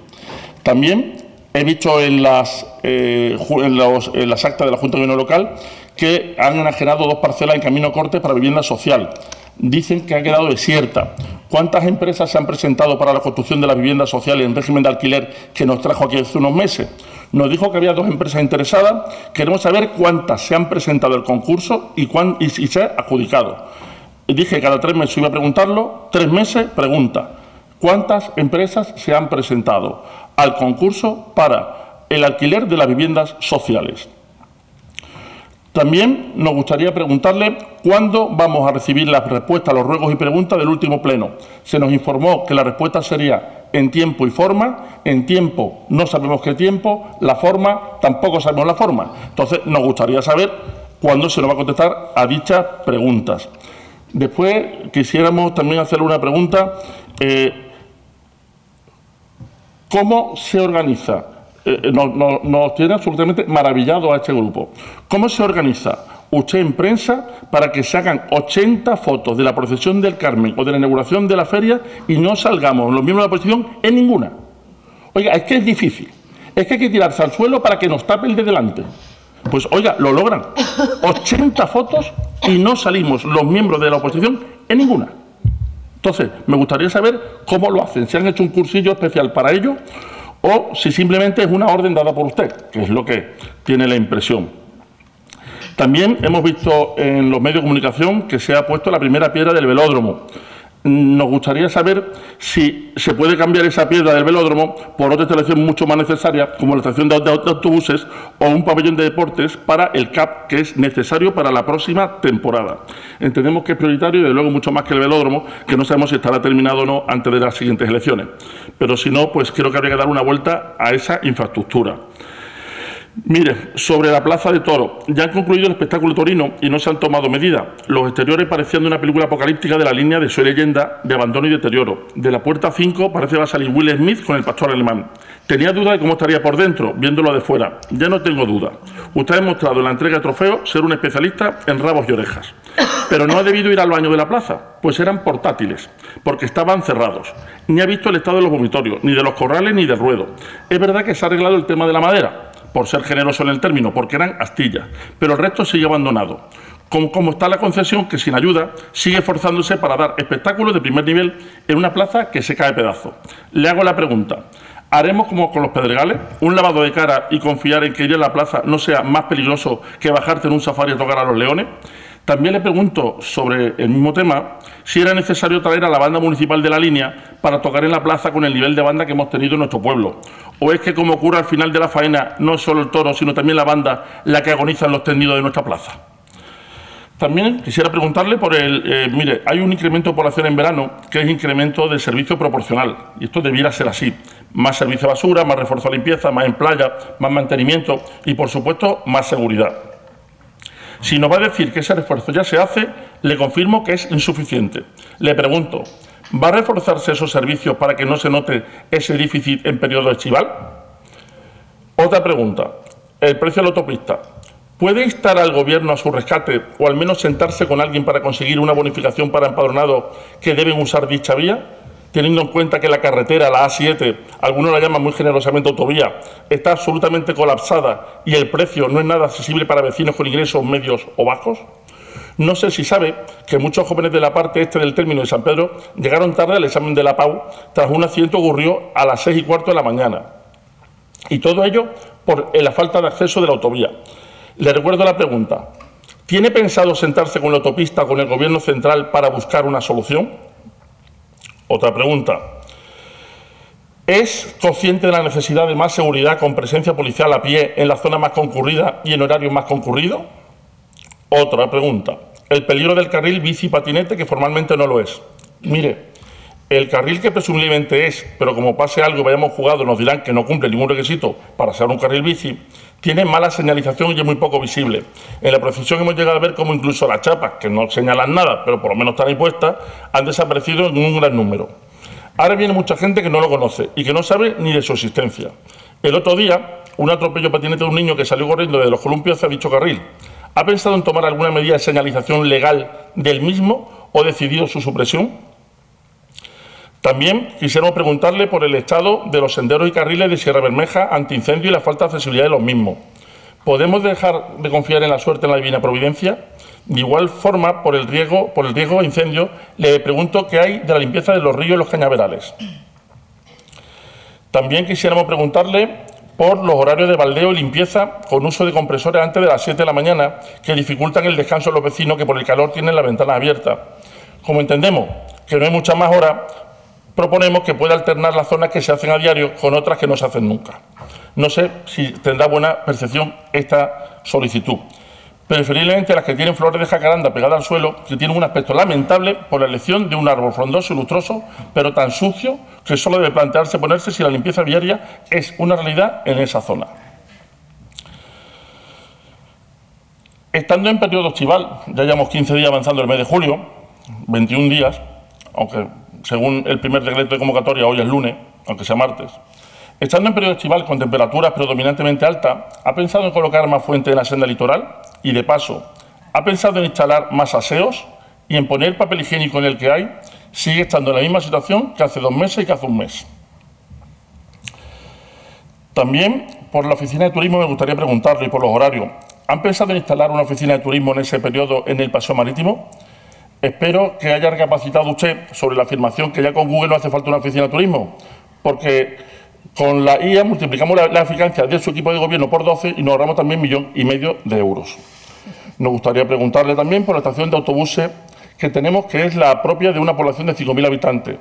También he visto en las actas de la Junta de Gobierno Local que han enajenado 2 parcelas en Camino Corte para vivienda social. Dicen que ha quedado desierta. ¿Cuántas empresas se han presentado para la construcción de las viviendas sociales en régimen de alquiler que nos trajo aquí hace unos meses? Nos dijo que había 2 empresas interesadas. Queremos saber cuántas se han presentado al concurso y se ha adjudicado. Dije que cada 3 meses iba a preguntarlo. 3 meses, pregunta. ¿Cuántas empresas se han presentado al concurso para el alquiler de las viviendas sociales? También nos gustaría preguntarle cuándo vamos a recibir las respuestas a los ruegos y preguntas del último pleno. Se nos informó que la respuesta sería en tiempo y forma. En tiempo no sabemos qué tiempo, la forma tampoco sabemos la forma. Entonces nos gustaría saber cuándo se nos va a contestar a dichas preguntas. Después quisiéramos también hacerle una pregunta. ¿Cómo se organiza? Nos tiene absolutamente maravillado a este grupo. ¿Cómo se organiza usted en prensa para que se hagan 80 fotos de la procesión del Carmen o de la inauguración de la feria y no salgamos los miembros de la oposición en ninguna? Oiga, es que es difícil. Es que hay que tirarse al suelo para que nos tape el de delante. Pues, oiga, lo logran. 80 fotos y no salimos los miembros de la oposición en ninguna. Entonces, me gustaría saber cómo lo hacen. Si han hecho un cursillo especial para ello o si simplemente es una orden dada por usted, que es lo que tiene la impresión. También hemos visto en los medios de comunicación que se ha puesto la primera piedra del velódromo. Nos gustaría saber si se puede cambiar esa piedra del velódromo por otra instalación mucho más necesaria, como la estación de autobuses o un pabellón de deportes para el CAP, que es necesario para la próxima temporada. Entendemos que es prioritario y, desde luego, mucho más que el velódromo, que no sabemos si estará terminado o no antes de las siguientes elecciones. Pero si no, pues creo que habría que dar una vuelta a esa infraestructura. Mire, sobre la Plaza de Toros, ya han concluido el espectáculo torino y no se han tomado medidas. Los exteriores parecían de una película apocalíptica de la línea de Soy Leyenda, de abandono y deterioro. De la puerta 5 parece que va a salir Will Smith con el pastor alemán. Tenía duda de cómo estaría por dentro, viéndolo de fuera. Ya no tengo duda. Usted ha demostrado en la entrega de trofeos ser un especialista en rabos y orejas. Pero no ha debido ir al baño de la plaza, pues eran portátiles, porque estaban cerrados. Ni ha visto el estado de los vomitorios, ni de los corrales, ni del ruedo. Es verdad que se ha arreglado el tema de la madera, por ser generoso en el término, porque eran astillas, pero el resto sigue abandonado. Como está la concesión, que sin ayuda sigue esforzándose para dar espectáculos de primer nivel en una plaza que se cae a pedazos. Le hago la pregunta: ¿haremos como con los Pedregales, un lavado de cara y confiar en que ir a la plaza no sea más peligroso que bajarte en un safari a tocar a los leones? También le pregunto sobre el mismo tema si era necesario traer a la banda municipal de la línea para tocar en la plaza con el nivel de banda que hemos tenido en nuestro pueblo. ¿O es que, como ocurre al final de la faena, no es solo el toro, sino también la banda la que agoniza en los tendidos de nuestra plaza? También quisiera preguntarle por mire, hay un incremento de población en verano que es incremento del servicio proporcional, y esto debiera ser así. Más servicio de basura, más refuerzo de limpieza, más en playa, más mantenimiento y, por supuesto, más seguridad. Si nos va a decir que ese refuerzo ya se hace, le confirmo que es insuficiente. Le pregunto, ¿va a reforzarse esos servicios para que no se note ese déficit en periodo estival? Otra pregunta, el precio de la autopista. ¿Puede instar al Gobierno a su rescate o al menos sentarse con alguien para conseguir una bonificación para empadronados que deben usar dicha vía? Teniendo en cuenta que la carretera, la A7, algunos la llaman muy generosamente autovía, está absolutamente colapsada y el precio no es nada accesible para vecinos con ingresos medios o bajos. No sé si sabe que muchos jóvenes de la parte este del término de San Pedro llegaron tarde al examen de la PAU tras un accidente que ocurrió a las 6:15 de la mañana. Y todo ello por la falta de acceso de la autovía. Le recuerdo la pregunta. ¿Tiene pensado sentarse con la autopista con el Gobierno central para buscar una solución? Otra pregunta. ¿Es consciente de la necesidad de más seguridad con presencia policial a pie en la zona más concurrida y en horarios más concurridos? Otra pregunta. El peligro del carril bici-patinete, que formalmente no lo es. Mire, el carril que presumiblemente es, pero como pase algo y vayamos jugado nos dirán que no cumple ningún requisito para ser un carril bici, tiene mala señalización y es muy poco visible. En la procesión hemos llegado a ver cómo incluso las chapas, que no señalan nada, pero por lo menos están ahí puestas, han desaparecido en un gran número. Ahora viene mucha gente que no lo conoce y que no sabe ni de su existencia. El otro día, un atropello patinete de un niño que salió corriendo de los columpios hacia dicho carril. ¿Ha pensado en tomar alguna medida de señalización legal del mismo o decidido su supresión? También quisiéramos preguntarle por el estado de los senderos y carriles de Sierra Bermeja, antiincendio y la falta de accesibilidad de los mismos. ¿Podemos dejar de confiar en la suerte, en la divina providencia? De igual forma, por el riesgo de incendio, le pregunto qué hay de la limpieza de los ríos y los cañaverales. También quisiéramos preguntarle por los horarios de baldeo y limpieza con uso de compresores antes de las 7 de la mañana que dificultan el descanso de los vecinos que por el calor tienen las ventanas abiertas. Como entendemos que no hay muchas más horas, proponemos que pueda alternar las zonas que se hacen a diario con otras que no se hacen nunca. No sé si tendrá buena percepción esta solicitud. Preferiblemente las que tienen flores de jacaranda pegadas al suelo, que tienen un aspecto lamentable por la elección de un árbol frondoso y lustroso, pero tan sucio que solo debe plantearse ponerse si la limpieza viaria es una realidad en esa zona. Estando en periodo estival, ya llevamos 15 días avanzando el mes de julio, 21 días, aunque según el primer decreto de convocatoria hoy es lunes, aunque sea martes. Estando en periodo estival con temperaturas predominantemente altas, ¿ha pensado en colocar más fuentes en la senda litoral? Y de paso, ¿ha pensado en instalar más aseos y en poner papel higiénico en el que hay? Sigue estando en la misma situación que hace 2 meses y que hace 1 mes. También, por la oficina de turismo me gustaría preguntarle, y por los horarios, ¿han pensado en instalar una oficina de turismo en ese periodo en el paseo marítimo? Espero que haya recapacitado usted sobre la afirmación que ya con Google no hace falta una oficina de turismo, porque con la IA multiplicamos la eficacia de su equipo de gobierno por 12 y nos ahorramos también 1,5 millones de euros. Nos gustaría preguntarle también por la estación de autobuses que tenemos, que es la propia de una población de 5.000 habitantes.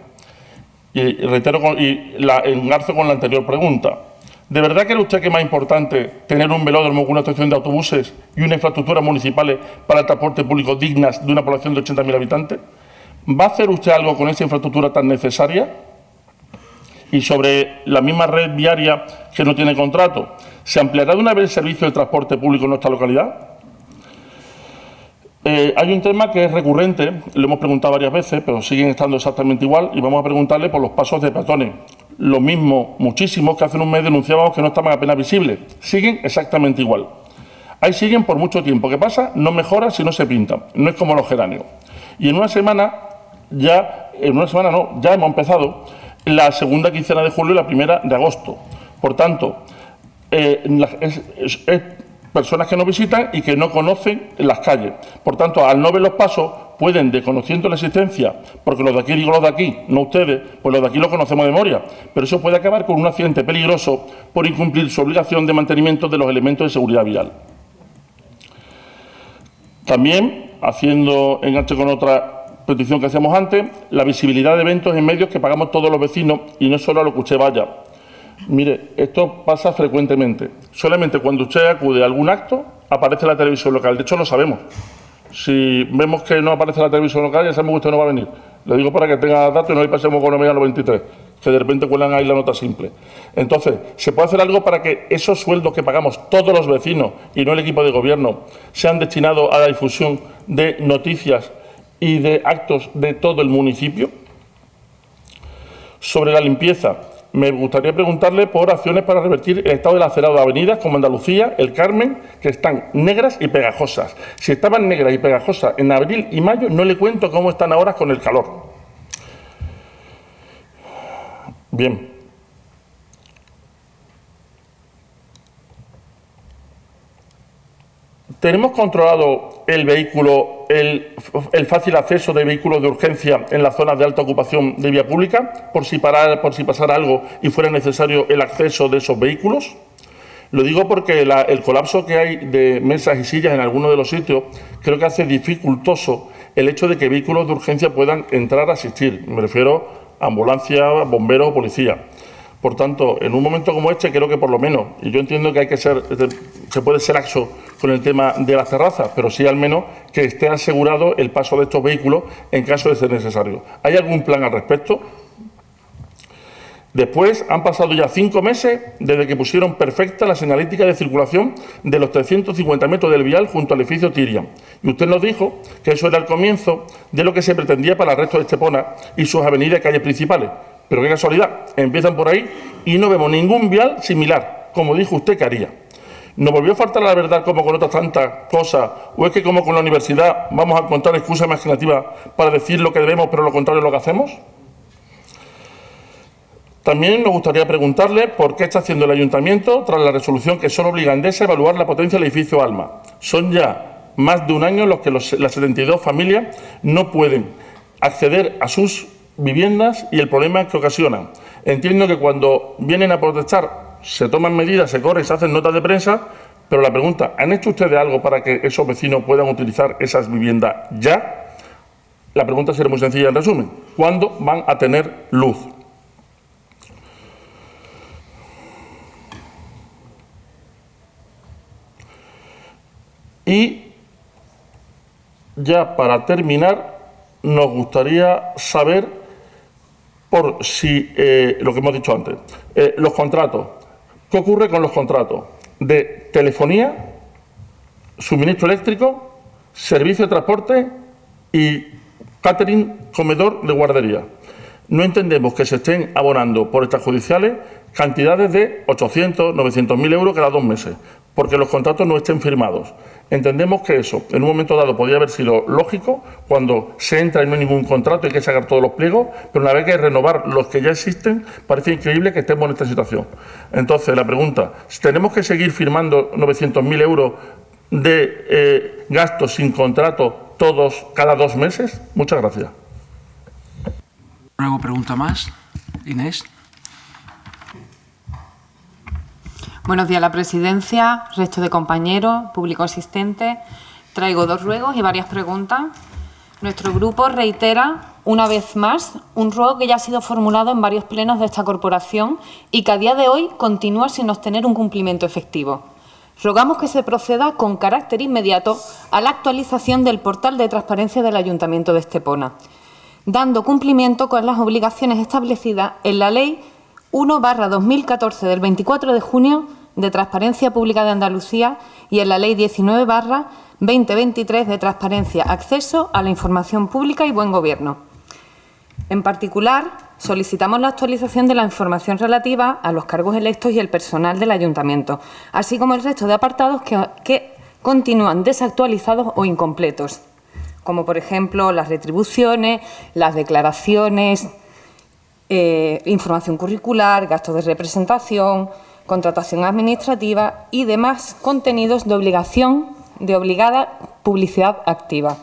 Y reitero, engarzo con la anterior pregunta. ¿De verdad cree usted que es más importante tener un velódromo con una estación de autobuses y una infraestructura municipal para el transporte público dignas de una población de 80.000 habitantes? ¿Va a hacer usted algo con esa infraestructura tan necesaria? Y sobre la misma red viaria que no tiene contrato, ¿se ampliará de una vez el servicio de transporte público en nuestra localidad? Hay un tema que es recurrente, lo hemos preguntado varias veces, pero siguen estando exactamente igual, y vamos a preguntarle por los pasos de peatones. Lo mismo, muchísimos que hace un mes denunciábamos que no estaban apenas visibles. Siguen exactamente igual. Ahí siguen por mucho tiempo. ¿Qué pasa? No mejora si no se pintan. No es como los geranios. Y ya hemos empezado la segunda quincena de julio y la primera de agosto. Por tanto, personas que nos visitan y que no conocen las calles. Por tanto, al no ver los pasos, pueden, desconociendo la existencia, porque los de aquí, digo los de aquí, no ustedes, pues los de aquí lo conocemos de memoria, pero eso puede acabar con un accidente peligroso por incumplir su obligación de mantenimiento de los elementos de seguridad vial. También, haciendo enganche con otra petición que hacíamos antes, la visibilidad de eventos en medios que pagamos todos los vecinos y no solo a lo que usted vaya. Mire, esto pasa frecuentemente. Solamente cuando usted acude a algún acto, aparece la televisión local. De hecho, lo sabemos. Si vemos que no aparece la televisión local, ya sabemos que usted no va a venir. Le digo para que tenga datos y no le pasemos con los 23, que de repente cuelan ahí la nota simple. Entonces, ¿se puede hacer algo para que esos sueldos que pagamos todos los vecinos y no el equipo de gobierno sean destinados a la difusión de noticias y de actos de todo el municipio? Sobre la limpieza, me gustaría preguntarle por acciones para revertir el estado del acerado de avenidas como Andalucía, El Carmen, que están negras y pegajosas. Si estaban negras y pegajosas en abril y mayo, no le cuento cómo están ahora con el calor. Bien. ¿Tenemos controlado el vehículo, el fácil acceso de vehículos de urgencia en las zonas de alta ocupación de vía pública, por si pasara algo y fuera necesario el acceso de esos vehículos? Lo digo porque el colapso que hay de mesas y sillas en algunos de los sitios creo que hace dificultoso el hecho de que vehículos de urgencia puedan entrar a asistir. Me refiero a ambulancia, bomberos o policía. Por tanto, en un momento como este, creo que por lo menos, y yo entiendo que se puede ser laxo con el tema de las terrazas, pero sí al menos que esté asegurado el paso de estos vehículos en caso de ser necesario. ¿Hay algún plan al respecto? Después, han pasado ya 5 meses desde que pusieron perfecta la señalítica de circulación de los 350 metros del vial junto al edificio Tirian. Y usted nos dijo que eso era el comienzo de lo que se pretendía para el resto de Estepona y sus avenidas y calles principales. Pero qué casualidad, empiezan por ahí y no vemos ningún vial similar, como dijo usted que haría. ¿Nos volvió a faltar la verdad como con otras tantas cosas? ¿O es que como con la universidad vamos a encontrar excusas imaginativas para decir lo que debemos pero lo contrario es lo que hacemos? También nos gustaría preguntarle por qué está haciendo el Ayuntamiento tras la resolución que solo obliga a Endesa a evaluar la potencia del edificio Alma. Son ya más de un año en los que las 72 familias no pueden acceder a sus viviendas y el problema que ocasionan. Entiendo que cuando vienen a protestar se toman medidas, se corren, se hacen notas de prensa, pero la pregunta, ¿han hecho ustedes algo para que esos vecinos puedan utilizar esas viviendas ya? La pregunta será muy sencilla en resumen. ¿Cuándo van a tener luz? Y ya para terminar, nos gustaría saber por si, lo que hemos dicho antes, los contratos. ¿Qué ocurre con los contratos de telefonía, suministro eléctrico, servicio de transporte y catering, comedor de guardería? No entendemos que se estén abonando por extrajudiciales cantidades de 800, 900.000 euros cada 2 meses, porque los contratos no estén firmados. Entendemos que eso, en un momento dado, podría haber sido lógico cuando se entra y no hay ningún contrato y hay que sacar todos los pliegos, pero una vez que hay que renovar los que ya existen, parece increíble que estemos en esta situación. Entonces, la pregunta, ¿tenemos que seguir firmando 900.000 euros de gastos sin contrato todos cada 2 meses? Muchas gracias. Luego pregunta más. Inés. Buenos días a la presidencia, resto de compañeros, público asistente. Traigo 2 ruegos y varias preguntas. Nuestro grupo reitera una vez más un ruego que ya ha sido formulado en varios plenos de esta corporación y que a día de hoy continúa sin obtener un cumplimiento efectivo. Rogamos que se proceda con carácter inmediato a la actualización del portal de transparencia del Ayuntamiento de Estepona, dando cumplimiento con las obligaciones establecidas en la Ley 1/2014 del 24 de junio de Transparencia Pública de Andalucía y en la Ley 19/2023 de Transparencia, Acceso a la Información Pública y Buen Gobierno. En particular, solicitamos la actualización de la información relativa a los cargos electos y el personal del Ayuntamiento, así como el resto de apartados que continúan desactualizados o incompletos, como por ejemplo las retribuciones, las declaraciones, información curricular, gastos de representación, contratación administrativa y demás contenidos de obligada publicidad activa.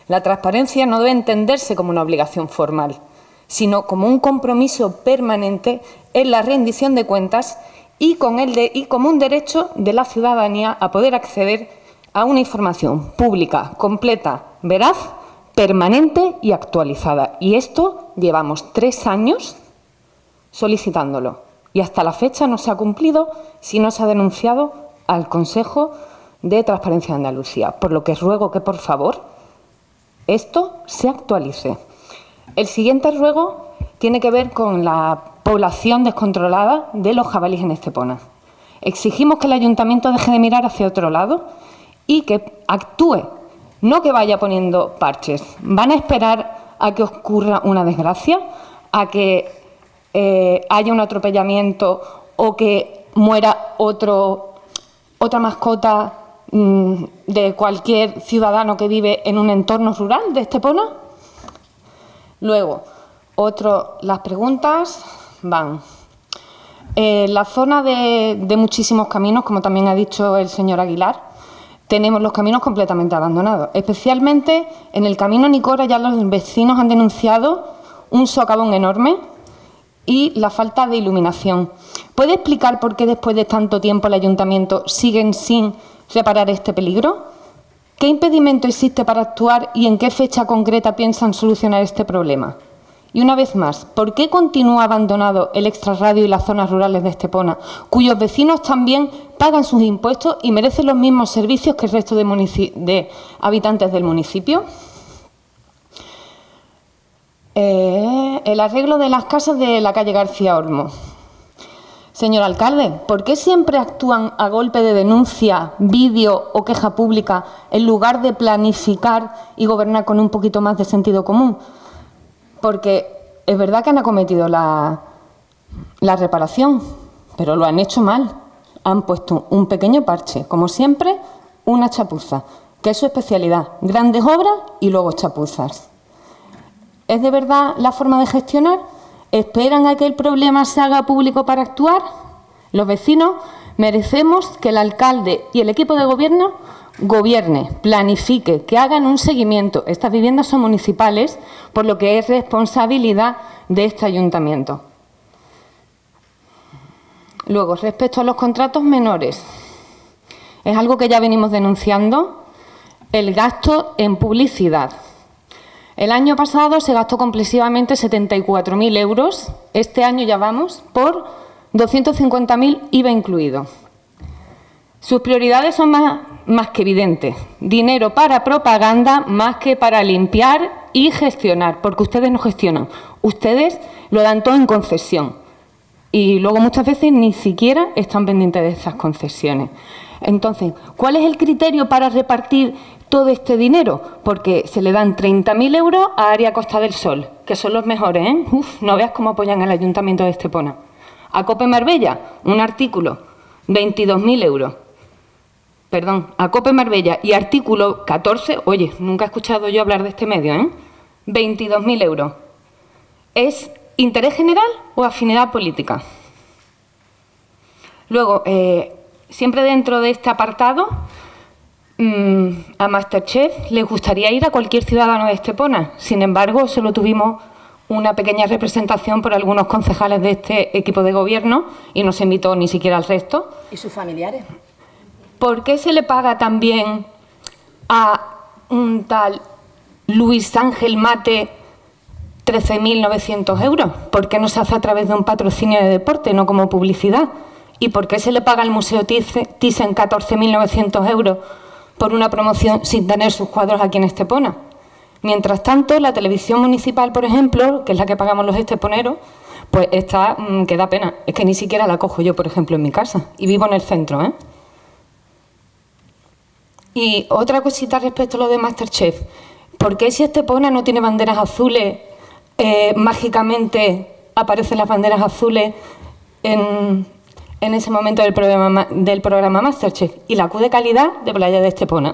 La transparencia no debe entenderse como una obligación formal, sino como un compromiso permanente en la rendición de cuentas y como un derecho de la ciudadanía a poder acceder a una información pública, completa, veraz, permanente y actualizada. Y esto llevamos 3 años solicitándolo y hasta la fecha no se ha cumplido si no se ha denunciado al Consejo de Transparencia de Andalucía, por lo que ruego que, por favor, esto se actualice. El siguiente ruego tiene que ver con la población descontrolada de los jabalíes en Estepona. Exigimos que el Ayuntamiento deje de mirar hacia otro lado y que actúe, no que vaya poniendo parches. ¿Van a esperar a que ocurra una desgracia, a que haya un atropellamiento o que muera otra mascota de cualquier ciudadano que vive en un entorno rural de Estepona? Luego, las preguntas van. La zona de muchísimos caminos, como también ha dicho el señor Aguilar, tenemos los caminos completamente abandonados. Especialmente en el camino Nicora ya los vecinos han denunciado un socavón enorme y la falta de iluminación. ¿Puede explicar por qué después de tanto tiempo el Ayuntamiento sigue sin reparar este peligro? ¿Qué impedimento existe para actuar y en qué fecha concreta piensan solucionar este problema? Y una vez más, ¿por qué continúa abandonado el extrarradio y las zonas rurales de Estepona, cuyos vecinos también pagan sus impuestos y merecen los mismos servicios que el resto de habitantes del municipio? El arreglo de las casas de la calle García Olmo. Señor alcalde, ¿por qué siempre actúan a golpe de denuncia, vídeo o queja pública en lugar de planificar y gobernar con un poquito más de sentido común? Porque es verdad que han acometido la reparación, pero lo han hecho mal. Han puesto un pequeño parche, como siempre, una chapuza, que es su especialidad. Grandes obras y luego chapuzas. ¿Es de verdad la forma de gestionar? ¿Esperan a que el problema se haga público para actuar? Los vecinos merecemos que el alcalde y el equipo de gobierno gobierne, planifique, que hagan un seguimiento. Estas viviendas son municipales, por lo que es responsabilidad de este ayuntamiento. Luego, respecto a los contratos menores, es algo que ya venimos denunciando, el gasto en publicidad. El año pasado se gastó comprensivamente 74.000 euros, este año ya vamos por 250.000 IVA incluido. Sus prioridades son más que evidentes. Dinero para propaganda más que para limpiar y gestionar, porque ustedes no gestionan. Ustedes lo dan todo en concesión. Y luego muchas veces ni siquiera están pendientes de esas concesiones. Entonces, ¿cuál es el criterio para repartir todo este dinero? Porque se le dan 30.000 euros a Área Costa del Sol, que son los mejores, ¿eh? No veas cómo apoyan al Ayuntamiento de Estepona. A Cope Marbella, un artículo, 22.000 euros. Perdón, a Cope Marbella y artículo 14, oye, nunca he escuchado yo hablar de este medio, 22.000 euros. ¿Es interés general o afinidad política? Luego, siempre dentro de este apartado, a Masterchef les gustaría ir a cualquier ciudadano de Estepona. Sin embargo, solo tuvimos una pequeña representación por algunos concejales de este equipo de gobierno y no se invitó ni siquiera al resto. ¿Y sus familiares? ¿Por qué se le paga también a un tal Luis Ángel Mate 13.900 euros? ¿Por qué no se hace a través de un patrocinio de deporte, no como publicidad? ¿Y por qué se le paga al Museo Thyssen 14.900 euros por una promoción sin tener sus cuadros aquí en Estepona? Mientras tanto, la televisión municipal, por ejemplo, que es la que pagamos los esteponeros, pues está, que da pena. Es que ni siquiera la cojo yo, por ejemplo, en mi casa. Y vivo en el centro, ¿eh? Y otra cosita respecto a lo de Masterchef. ¿Por qué si Estepona no tiene banderas azules, mágicamente aparecen las banderas azules en ese momento del programa Masterchef? Y la Q de calidad de Playa de Estepona.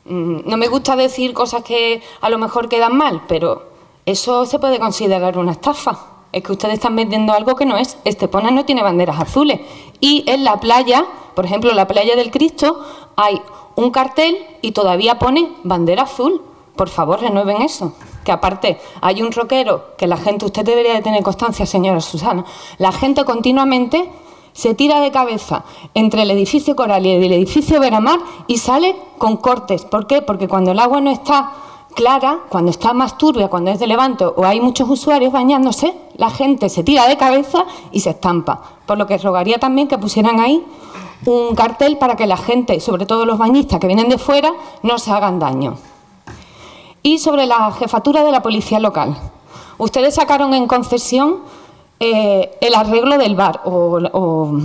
No me gusta decir cosas que a lo mejor quedan mal, pero eso se puede considerar una estafa. Es que ustedes están vendiendo algo que no es. Estepona no tiene banderas azules. Y en la playa, por ejemplo, la playa del Cristo, hay un cartel y todavía pone bandera azul. Por favor, renueven eso. Que aparte hay un roquero que la gente, usted debería de tener constancia, señora Susana, la gente continuamente se tira de cabeza entre el edificio Coral y el edificio Veramar y sale con cortes. ¿Por qué? Porque cuando el agua no está clara, cuando está más turbia, cuando es de levanto o hay muchos usuarios bañándose, la gente se tira de cabeza y se estampa. Por lo que rogaría también que pusieran ahí un cartel para que la gente, sobre todo los bañistas que vienen de fuera, no se hagan daño. Y sobre la jefatura de la policía local. Ustedes sacaron en concesión el arreglo del bar o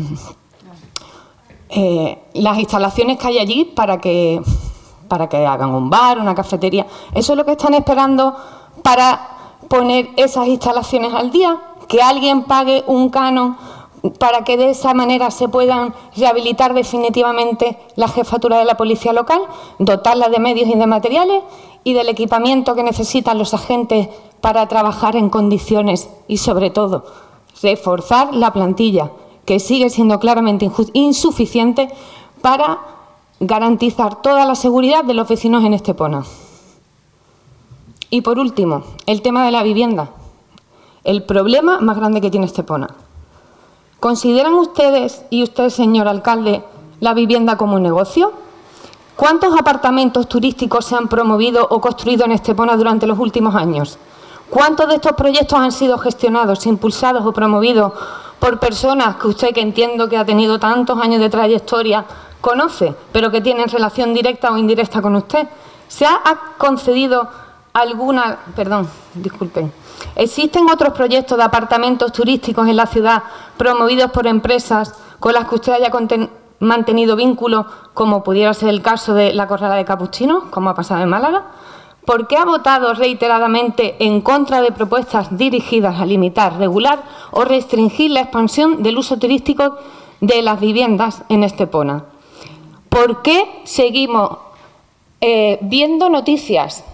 las instalaciones que hay allí para que hagan un bar, una cafetería. ¿Eso es lo que están esperando para poner esas instalaciones al día? ¿Que alguien pague un canon para que de esa manera se puedan rehabilitar definitivamente la jefatura de la policía local, dotarla de medios y de materiales y del equipamiento que necesitan los agentes para trabajar en condiciones y, sobre todo, reforzar la plantilla, que sigue siendo claramente insuficiente para garantizar toda la seguridad de los vecinos en Estepona? Y, por último, el tema de la vivienda, el problema más grande que tiene Estepona. ¿Consideran ustedes y usted, señor alcalde, la vivienda como un negocio? ¿Cuántos apartamentos turísticos se han promovido o construido en Estepona durante los últimos años? ¿Cuántos de estos proyectos han sido gestionados, impulsados o promovidos por personas que usted, que entiendo que ha tenido tantos años de trayectoria, conoce, pero que tienen relación directa o indirecta con usted? ¿Se ha concedido alguna... Perdón, disculpen. ¿Existen otros proyectos de apartamentos turísticos en la ciudad promovidos por empresas con las que usted haya mantenido vínculos, como pudiera ser el caso de la Corrala de Capuchinos, como ha pasado en Málaga? ¿Por qué ha votado reiteradamente en contra de propuestas dirigidas a limitar, regular o restringir la expansión del uso turístico de las viviendas en Estepona? ¿Por qué seguimos viendo noticias?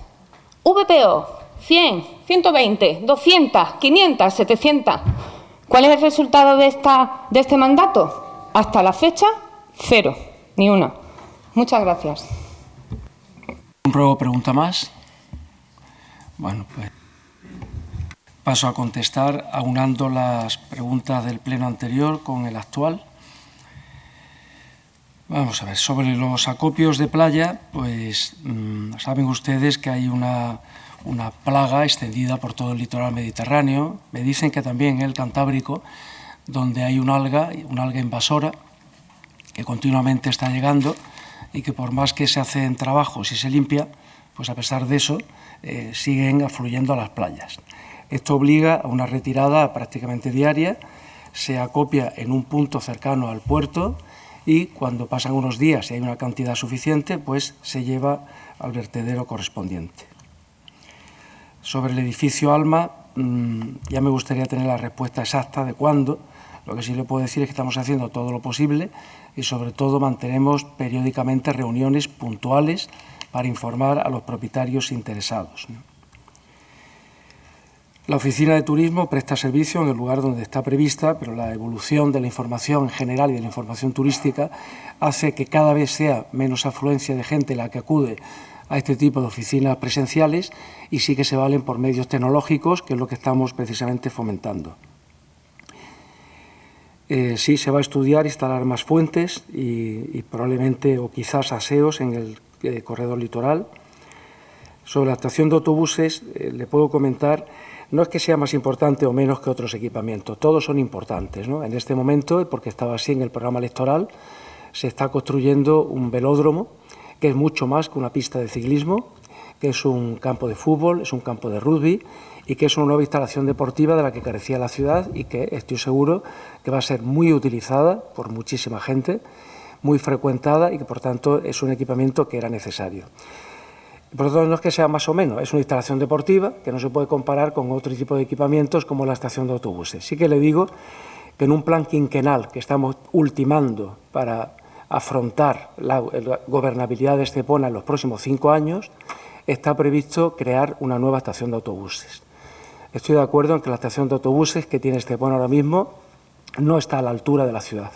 VPO, 100, 120, 200, 500, 700. ¿Cuál es el resultado de este mandato? Hasta la fecha, 0, ni una. Muchas gracias. ¿Compro pregunta más? Bueno, pues paso a contestar aunando las preguntas del pleno anterior con el actual. Vamos a ver, sobre los acopios de playa, pues saben ustedes que hay una plaga extendida por todo el litoral mediterráneo. Me dicen que también en el Cantábrico, donde hay una alga invasora que continuamente está llegando y que por más que se hacen trabajos y se limpia, pues a pesar de eso siguen afluyendo a las playas. Esto obliga a una retirada prácticamente diaria, se acopia en un punto cercano al puerto y cuando pasan unos días y hay una cantidad suficiente, pues se lleva al vertedero correspondiente. Sobre el edificio Alma, ya me gustaría tener la respuesta exacta de cuándo. Lo que sí le puedo decir es que estamos haciendo todo lo posible y sobre todo mantenemos periódicamente reuniones puntuales para informar a los propietarios interesados. La Oficina de Turismo presta servicio en el lugar donde está prevista, pero la evolución de la información en general y de la información turística hace que cada vez sea menos afluencia de gente la que acude a este tipo de oficinas presenciales y sí que se valen por medios tecnológicos, que es lo que estamos precisamente fomentando. Sí se va a estudiar instalar más fuentes y probablemente o quizás aseos en el corredor litoral. Sobre la estación de autobuses le puedo comentar, no es que sea más importante o menos que otros equipamientos, todos son importantes, ¿no? En este momento, porque estaba así en el programa electoral, se está construyendo un velódromo que es mucho más que una pista de ciclismo, que es un campo de fútbol, es un campo de rugby y que es una nueva instalación deportiva de la que carecía la ciudad y que estoy seguro que va a ser muy utilizada por muchísima gente, muy frecuentada y que por tanto es un equipamiento que era necesario. Por lo tanto, no es que sea más o menos, es una instalación deportiva que no se puede comparar con otro tipo de equipamientos como la estación de autobuses. Sí que le digo que en un plan quinquenal que estamos ultimando para afrontar la gobernabilidad de Estepona en los próximos 5 años, está previsto crear una nueva estación de autobuses. Estoy de acuerdo en que la estación de autobuses que tiene Estepona ahora mismo no está a la altura de la ciudad,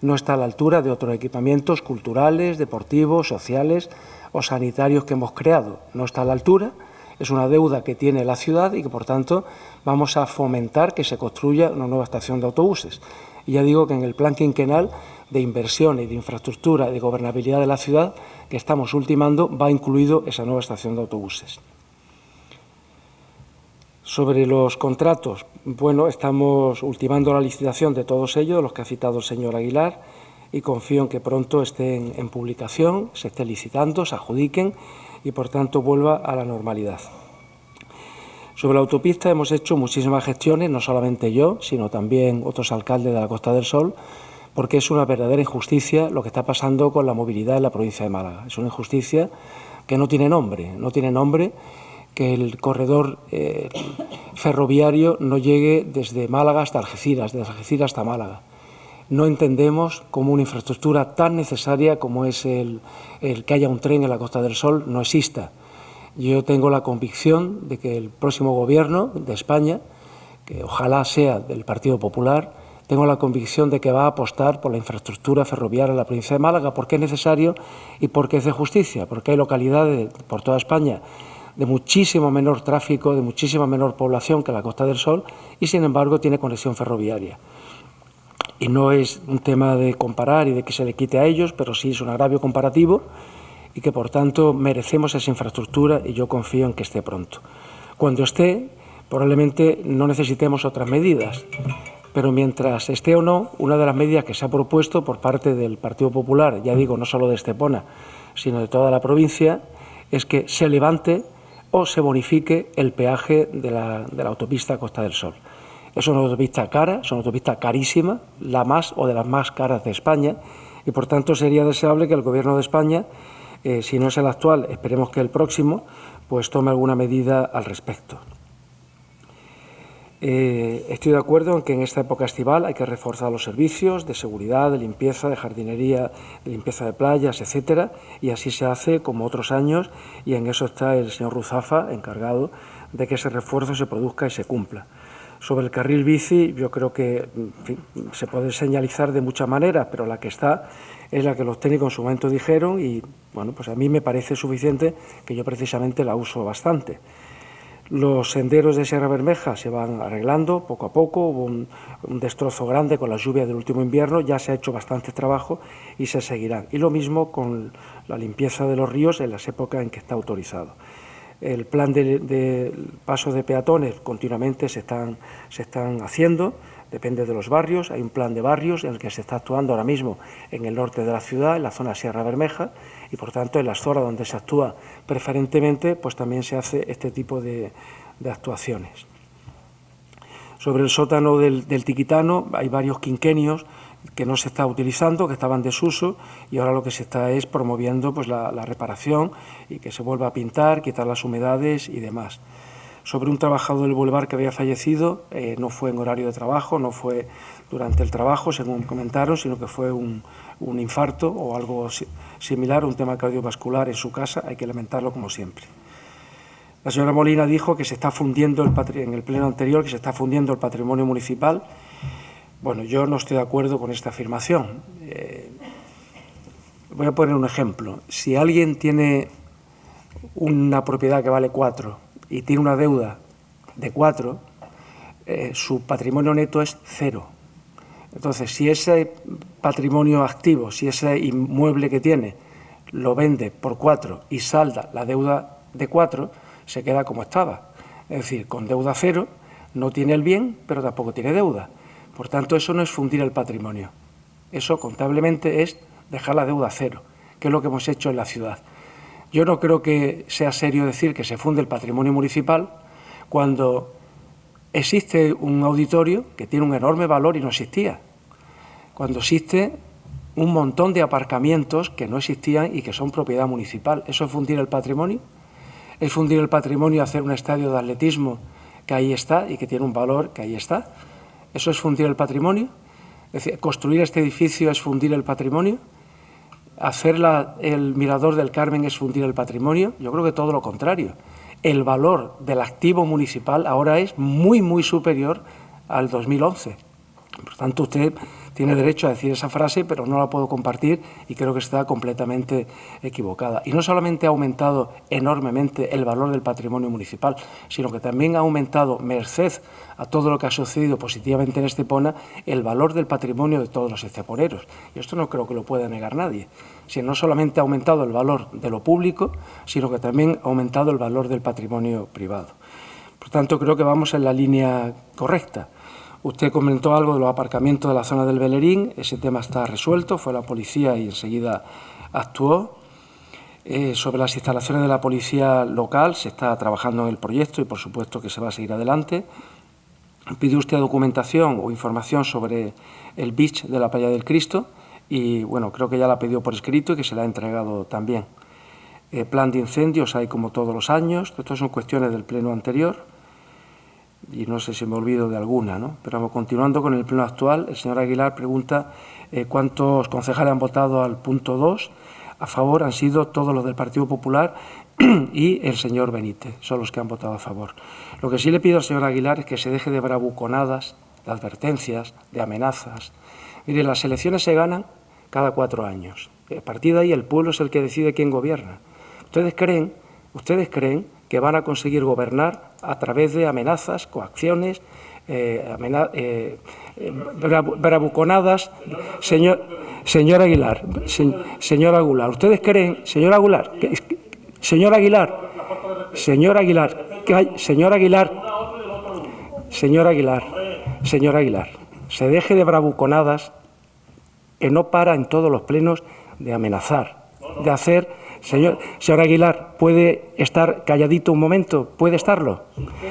no está a la altura de otros equipamientos culturales, deportivos, sociales o sanitarios que hemos creado. No está a la altura, es una deuda que tiene la ciudad y que, por tanto, vamos a fomentar que se construya una nueva estación de autobuses. Y ya digo que en el plan quinquenal de inversión y de infraestructura y de gobernabilidad de la ciudad que estamos ultimando va incluido esa nueva estación de autobuses. Sobre los contratos, bueno, estamos ultimando la licitación de todos ellos, los que ha citado el señor Aguilar, y confío en que pronto estén en publicación, se estén licitando, se adjudiquen y, por tanto, vuelva a la normalidad. Sobre la autopista hemos hecho muchísimas gestiones, no solamente yo, sino también otros alcaldes de la Costa del Sol, porque es una verdadera injusticia lo que está pasando con la movilidad en la provincia de Málaga. Es una injusticia que no tiene nombre, que el corredor ferroviario no llegue desde Málaga hasta Algeciras, desde Algeciras hasta Málaga. No entendemos cómo una infraestructura tan necesaria como es el que haya un tren en la Costa del Sol no exista. Yo tengo la convicción de que el próximo Gobierno de España, que ojalá sea del Partido Popular, tengo la convicción de que va a apostar por la infraestructura ferroviaria en la provincia de Málaga, porque es necesario y porque es de justicia, porque hay localidades por toda España de muchísimo menor tráfico, de muchísima menor población que la Costa del Sol y, sin embargo, tiene conexión ferroviaria. Y no es un tema de comparar y de que se le quite a ellos, pero sí es un agravio comparativo y que, por tanto, merecemos esa infraestructura y yo confío en que esté pronto. Cuando esté, probablemente no necesitemos otras medidas, pero mientras esté o no, una de las medidas que se ha propuesto por parte del Partido Popular, ya digo, no solo de Estepona, sino de toda la provincia, es que se levante o se bonifique el peaje de la autopista Costa del Sol. Es una autopista cara, es una autopista carísima, la más o de las más caras de España, y por tanto sería deseable que el Gobierno de España, si no es el actual, esperemos que el próximo, pues tome alguna medida al respecto. Estoy de acuerdo en que en esta época estival hay que reforzar los servicios de seguridad, de limpieza, de jardinería, de limpieza de playas, etcétera, y así se hace como otros años, y en eso está el señor Ruzafa encargado de que ese refuerzo se produzca y se cumpla. Sobre el carril bici, yo creo que, en fin, se puede señalizar de muchas maneras, pero la que está es la que los técnicos en su momento dijeron y, bueno, pues a mí me parece suficiente, que yo precisamente la uso bastante. Los senderos de Sierra Bermeja se van arreglando poco a poco, hubo un destrozo grande con las lluvias del último invierno, ya se ha hecho bastante trabajo y se seguirán. Y lo mismo con la limpieza de los ríos en las épocas en que está autorizado. El plan de paso de peatones continuamente se están haciendo, depende de los barrios, hay un plan de barrios en el que se está actuando ahora mismo en el norte de la ciudad, en la zona Sierra Bermeja, y por tanto en las zonas donde se actúa preferentemente, pues también se hace este tipo de actuaciones. Sobre el sótano del Tiquitano hay varios quinquenios que no se está utilizando, que estaban en desuso, y ahora lo que se está es promoviendo pues la reparación y que se vuelva a pintar, quitar las humedades y demás. Sobre un trabajador del Boulevard que había fallecido, no fue en horario de trabajo, no fue durante el trabajo, según comentaron, sino que fue un infarto o algo similar, un tema cardiovascular en su casa, hay que lamentarlo como siempre. La señora Molina dijo que se está fundiendo, en el pleno anterior, que se está fundiendo el patrimonio municipal. Bueno, yo no estoy de acuerdo con esta afirmación. Voy a poner un ejemplo. Si alguien tiene una propiedad que vale 4 y tiene una deuda de 4, su patrimonio neto es 0. Entonces, si ese patrimonio activo, si ese inmueble que tiene lo vende por 4 y salda la deuda de 4, se queda como estaba. Es decir, con deuda 0 no tiene el bien, pero tampoco tiene deuda. Por tanto, eso no es fundir el patrimonio. Eso, contablemente, es dejar la deuda 0, que es lo que hemos hecho en la ciudad. Yo no creo que sea serio decir que se funde el patrimonio municipal cuando existe un auditorio que tiene un enorme valor y no existía. Cuando existe un montón de aparcamientos que no existían y que son propiedad municipal. ¿Eso es fundir el patrimonio? ¿Es fundir el patrimonio hacer un estadio de atletismo que ahí está y que tiene un valor que ahí está? ¿Eso es fundir el patrimonio? Es decir, ¿construir este edificio es fundir el patrimonio? ¿Hacer el Mirador del Carmen es fundir el patrimonio? Yo creo que todo lo contrario. El valor del activo municipal ahora es muy, muy superior al 2011. Por tanto, usted tiene derecho a decir esa frase, pero no la puedo compartir y creo que está completamente equivocada. Y no solamente ha aumentado enormemente el valor del patrimonio municipal, sino que también ha aumentado, merced a todo lo que ha sucedido positivamente en Estepona, el valor del patrimonio de todos los esteponeros. Y esto no creo que lo pueda negar nadie. Si no solamente ha aumentado el valor de lo público, sino que también ha aumentado el valor del patrimonio privado. Por tanto, creo que vamos en la línea correcta. Usted comentó algo de los aparcamientos de la zona del Bellerín. Ese tema está resuelto, fue la policía y enseguida actuó. Sobre las instalaciones de la policía local se está trabajando en el proyecto y por supuesto que se va a seguir adelante. Pide usted documentación o información sobre el beach de la Playa del Cristo y bueno, creo que ya la ha pedido por escrito y que se la ha entregado también. Plan de incendios hay como todos los años. Estas son cuestiones del pleno anterior y no sé si me olvido de alguna, ¿no? Pero continuando con el pleno actual, el señor Aguilar pregunta cuántos concejales han votado al punto 2. A favor han sido todos los del Partido Popular y el señor Benítez, son los que han votado a favor. Lo que sí le pido al señor Aguilar es que se deje de bravuconadas, de advertencias, de amenazas. Mire, las elecciones se ganan cada 4 años. A partir de ahí el pueblo es el que decide quién gobierna. ¿Ustedes creen que van a conseguir gobernar a través de amenazas, coacciones, bravuconadas? Señor Aguilar, ¿ustedes creen, señor Aguilar, se deje de bravuconadas, que no para en todos los plenos de amenazar, de hacer... Señor Aguilar, ¿puede estar calladito un momento? ¿Puede estarlo?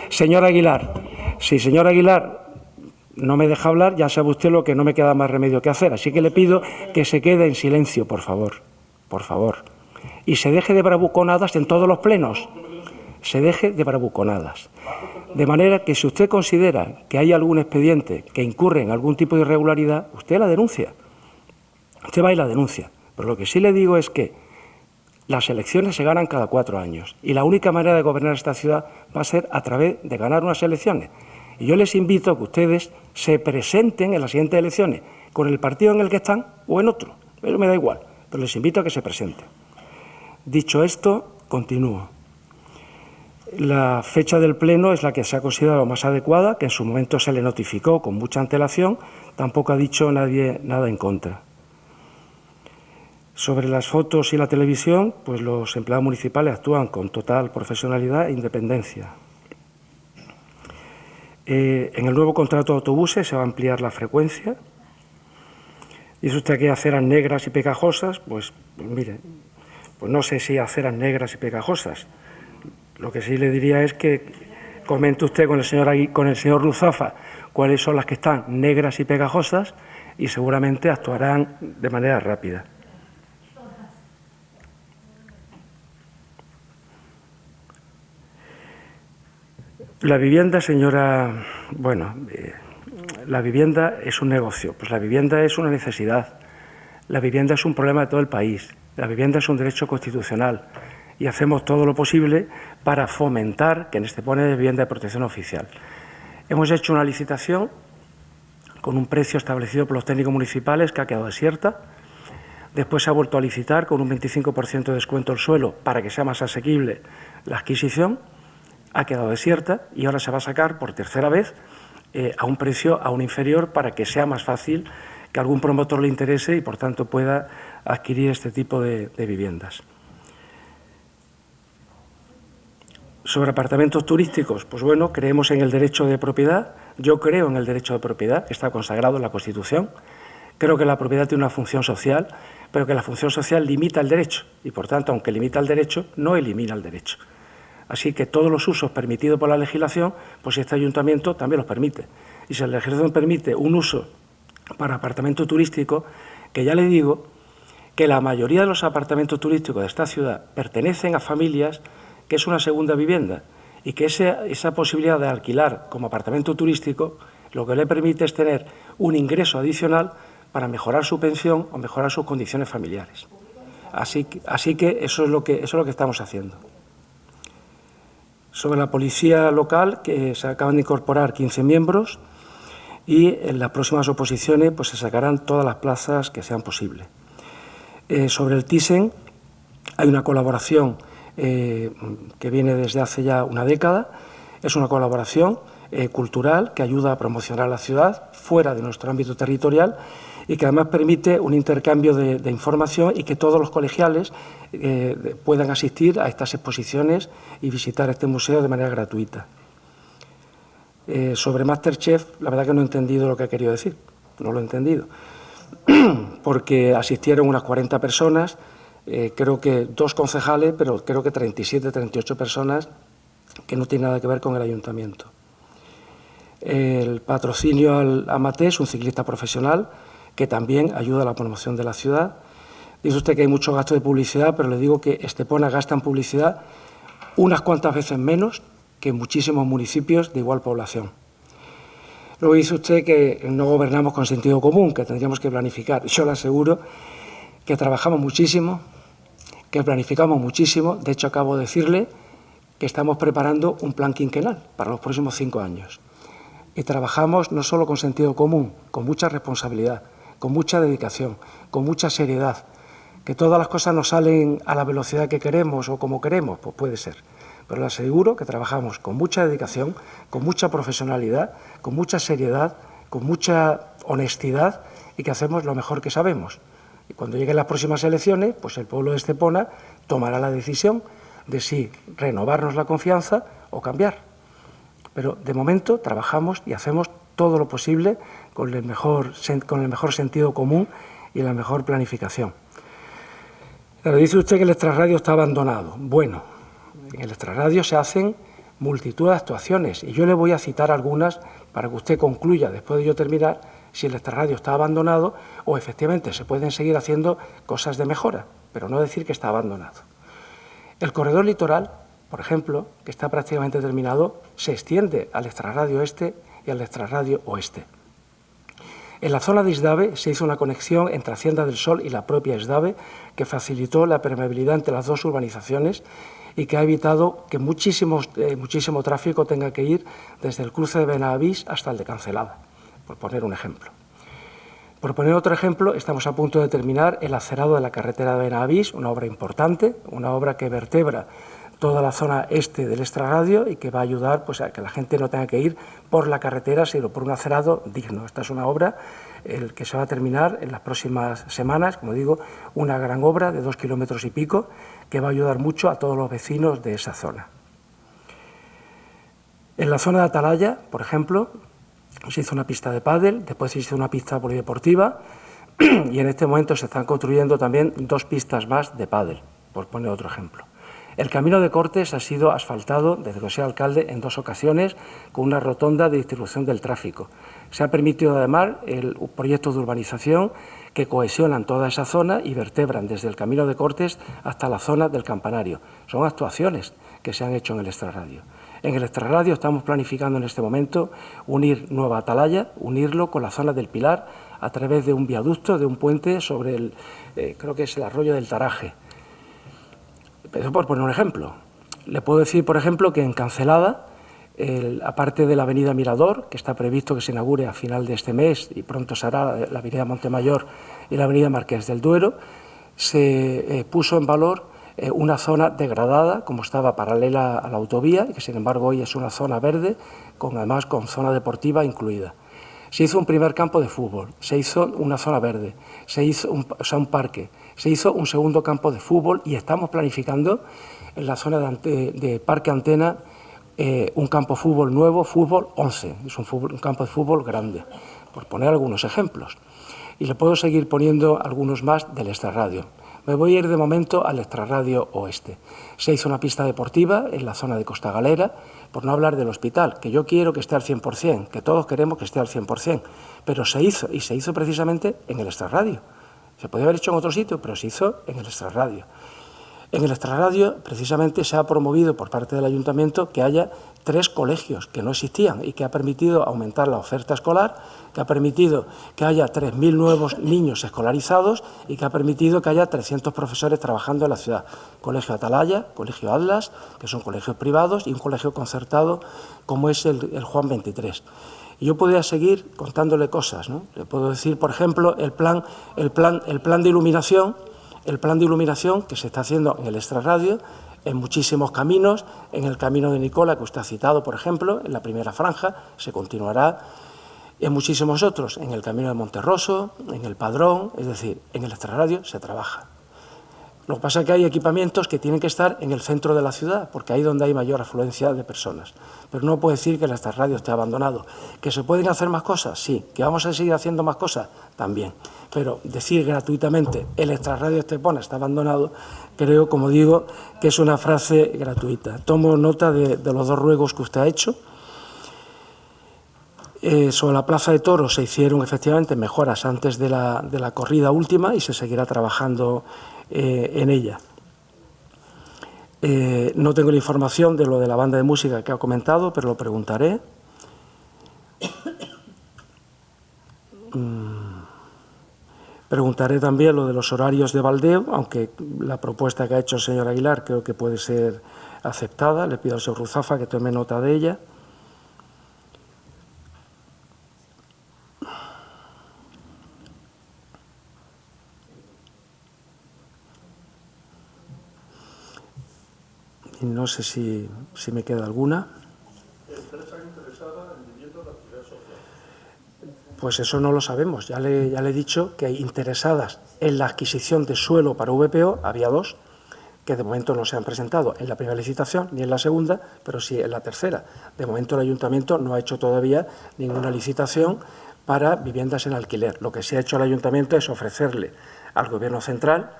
Señor Aguilar, si señor Aguilar no me deja hablar, ya sabe usted lo que no me queda más remedio que hacer. Así que le pido que se quede en silencio, por favor. Por favor. Y se deje de bravuconadas en todos los plenos. Se deje de bravuconadas. De manera que si usted considera que hay algún expediente que incurre en algún tipo de irregularidad, usted la denuncia. Usted va y la denuncia. Pero lo que sí le digo es que las elecciones se ganan cada 4 años. Y la única manera de gobernar esta ciudad va a ser a través de ganar unas elecciones. Y yo les invito a que ustedes se presenten en las siguientes elecciones, con el partido en el que están o en otro. Eso me da igual, pero les invito a que se presenten. Dicho esto, continúo. La fecha del pleno es la que se ha considerado más adecuada, que en su momento se le notificó con mucha antelación, tampoco ha dicho nadie nada en contra. Sobre las fotos y la televisión, pues los empleados municipales actúan con total profesionalidad e independencia. En el nuevo contrato de autobuses se va a ampliar la frecuencia. Dice usted que aceras negras y pegajosas, pues mire, pues no sé si aceras negras y pegajosas. Lo que sí le diría es que comente usted con el señor Ruzafa cuáles son las que están negras y pegajosas y seguramente actuarán de manera rápida. La vivienda, señora, la vivienda es un negocio, pues la vivienda es una necesidad, la vivienda es un problema de todo el país, la vivienda es un derecho constitucional y hacemos todo lo posible para fomentar que se pone de vivienda de protección oficial. Hemos hecho una licitación con un precio establecido por los técnicos municipales que ha quedado desierta. Después se ha vuelto a licitar con un 25% de descuento del suelo para que sea más asequible la adquisición. Ha quedado desierta y ahora se va a sacar por tercera vez a un precio aún inferior para que sea más fácil que algún promotor le interese y, por tanto, pueda adquirir este tipo de viviendas. Sobre apartamentos turísticos, pues bueno, creemos en el derecho de propiedad. Yo creo en el derecho de propiedad, que está consagrado en la Constitución. Creo que la propiedad tiene una función social, pero que la función social limita el derecho y, por tanto, aunque limita el derecho, no elimina el derecho. Así que todos los usos permitidos por la legislación, pues este ayuntamiento también los permite. Y si la legislación permite un uso para apartamento turístico, que ya le digo que la mayoría de los apartamentos turísticos de esta ciudad pertenecen a familias que es una segunda vivienda y que esa posibilidad de alquilar como apartamento turístico lo que le permite es tener un ingreso adicional para mejorar su pensión o mejorar sus condiciones familiares. Así que eso es lo que estamos haciendo. Sobre la policía local, que se acaban de incorporar 15 miembros y en las próximas oposiciones pues se sacarán todas las plazas que sean posibles. Sobre el Thyssen hay una colaboración que viene desde hace ya una década. Es una colaboración cultural que ayuda a promocionar la ciudad fuera de nuestro ámbito territorial y que además permite un intercambio de información y que todos los colegiales puedan asistir a estas exposiciones y visitar este museo de manera gratuita. Sobre Masterchef, la verdad que no he entendido lo que ha querido decir, no lo he entendido, porque asistieron unas 40 personas, creo que 2 concejales, pero creo que 37, 38 personas que no tienen nada que ver con el ayuntamiento. El patrocinio a Maté es un ciclista profesional que también ayuda a la promoción de la ciudad. Dice usted que hay mucho gasto de publicidad, pero le digo que Estepona gasta en publicidad unas cuantas veces menos que muchísimos municipios de igual población. Luego dice usted que no gobernamos con sentido común, que tendríamos que planificar. Yo le aseguro que trabajamos muchísimo, que planificamos muchísimo. De hecho, acabo de decirle que estamos preparando un plan quinquenal para los próximos 5 años. Y trabajamos no solo con sentido común, con mucha responsabilidad, con mucha dedicación, con mucha seriedad. Que todas las cosas no salen a la velocidad que queremos o como queremos, pues puede ser. Pero le aseguro que trabajamos con mucha dedicación, con mucha profesionalidad, con mucha seriedad, con mucha honestidad y que hacemos lo mejor que sabemos. Y cuando lleguen las próximas elecciones, pues el pueblo de Estepona tomará la decisión de si renovarnos la confianza o cambiar. Pero de momento trabajamos y hacemos todo lo posible con el mejor sentido común y la mejor planificación. Pero dice usted que el extrarradio está abandonado. Bueno, en el extrarradio se hacen multitud de actuaciones y yo le voy a citar algunas para que usted concluya, después de yo terminar, si el extrarradio está abandonado o efectivamente se pueden seguir haciendo cosas de mejora, pero no decir que está abandonado. El corredor litoral, por ejemplo, que está prácticamente terminado, se extiende al extrarradio este y al extrarradio oeste. En la zona de Isdave se hizo una conexión entre Hacienda del Sol y la propia Isdave que facilitó la permeabilidad entre las 2 urbanizaciones y que ha evitado que muchísimo tráfico tenga que ir desde el cruce de Benavís hasta el de Cancelada, por poner un ejemplo. Por poner otro ejemplo, estamos a punto de terminar el acerado de la carretera de Benavís, una obra importante, una obra que vertebra toda la zona este del extrarradio y que va a ayudar pues, a que la gente no tenga que ir por la carretera, sino por un acerado digno. Esta es una obra que se va a terminar en las próximas semanas, como digo, una gran obra de 2 kilómetros y pico que va a ayudar mucho a todos los vecinos de esa zona. En la zona de Atalaya, por ejemplo, se hizo una pista de pádel, después se hizo una pista polideportiva y en este momento se están construyendo también 2 pistas más de pádel, por poner otro ejemplo. El camino de Cortes ha sido asfaltado desde que soy alcalde en 2 ocasiones con una rotonda de distribución del tráfico. Se ha permitido además proyectos de urbanización que cohesionan toda esa zona y vertebran desde el camino de Cortes hasta la zona del Campanario. Son actuaciones que se han hecho en el extrarradio. En el extrarradio estamos planificando en este momento unir Nueva Atalaya, unirlo con la zona del Pilar a través de un viaducto, de un puente sobre creo que es el arroyo del Taraje. Eso por poner un ejemplo. Le puedo decir, por ejemplo, que en Cancelada, aparte de la avenida Mirador, que está previsto que se inaugure a final de este mes y pronto se hará la avenida Montemayor y la avenida Marqués del Duero, se puso en valor una zona degradada, como estaba paralela a la autovía, y que sin embargo hoy es una zona verde, además con zona deportiva incluida. Se hizo un primer campo de fútbol, se hizo una zona verde, se hizo un parque, se hizo un segundo campo de fútbol y estamos planificando en la zona de Parque Antena un campo de fútbol nuevo, fútbol 11, es un campo de fútbol grande, por poner algunos ejemplos. Y le puedo seguir poniendo algunos más del extrarradio. Me voy a ir de momento al extrarradio oeste. Se hizo una pista deportiva en la zona de Costa Galera, por no hablar del hospital, que yo quiero que esté al 100%, que todos queremos que esté al 100%, pero se hizo, y se hizo precisamente en el extrarradio. Se podía haber hecho en otro sitio, pero se hizo en el extrarradio. En el extrarradio, precisamente, se ha promovido por parte del ayuntamiento que haya 3 colegios que no existían y que ha permitido aumentar la oferta escolar, que ha permitido que haya 3.000 nuevos niños escolarizados y que ha permitido que haya 300 profesores trabajando en la ciudad. Colegio Atalaya, Colegio Atlas, que son colegios privados, y un colegio concertado como es el Juan 23. Y yo podría seguir contándole cosas, ¿no? Le puedo decir, por ejemplo, el plan de iluminación. El plan de iluminación que se está haciendo en el extrarradio, en muchísimos caminos, en el camino de Nicola, que usted ha citado, por ejemplo, en la primera franja, se continuará, en muchísimos otros, en el camino de Monterroso, en el Padrón, es decir, en el extrarradio se trabaja. Lo que pasa es que hay equipamientos que tienen que estar en el centro de la ciudad, porque ahí es donde hay mayor afluencia de personas. Pero no puedo decir que el extrarradio esté abandonado. ¿Que se pueden hacer más cosas? Sí. ¿Que vamos a seguir haciendo más cosas? También. Pero decir gratuitamente el extrarradio Estepona está abandonado, creo, como digo, que es una frase gratuita. Tomo nota de los dos ruegos que usted ha hecho. Sobre la Plaza de Toros se hicieron efectivamente mejoras antes de la corrida última y se seguirá trabajando en ella. No tengo la información de lo de la banda de música que ha comentado, pero lo preguntaré. Preguntaré también lo de los horarios de baldeo, aunque la propuesta que ha hecho el señor Aguilar creo que puede ser aceptada. Le pido al señor Ruzafa que tome nota de ella. Y no sé si me queda alguna. ¿Empresas interesadas en viviendas de alquiler social? Pues eso no lo sabemos. Ya le he dicho que interesadas en la adquisición de suelo para VPO había dos, que de momento no se han presentado en la primera licitación ni en la segunda, pero sí en la tercera. De momento el Ayuntamiento no ha hecho todavía ninguna licitación para viviendas en alquiler. Lo que sí ha hecho el Ayuntamiento es ofrecerle al Gobierno central,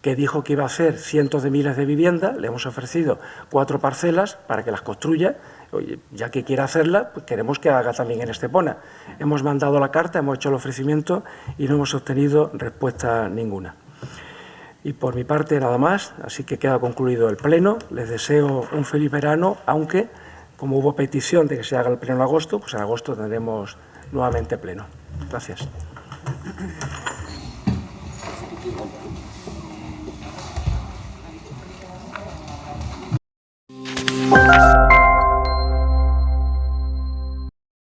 que dijo que iba a hacer cientos de miles de viviendas, le hemos ofrecido 4 parcelas para que las construya. Oye, ya que quiere hacerla, pues queremos que haga también en Estepona. Hemos mandado la carta, hemos hecho el ofrecimiento y no hemos obtenido respuesta ninguna. Y por mi parte nada más, así que queda concluido el pleno. Les deseo un feliz verano, aunque como hubo petición de que se haga el pleno en agosto, pues en agosto tendremos nuevamente pleno. Gracias.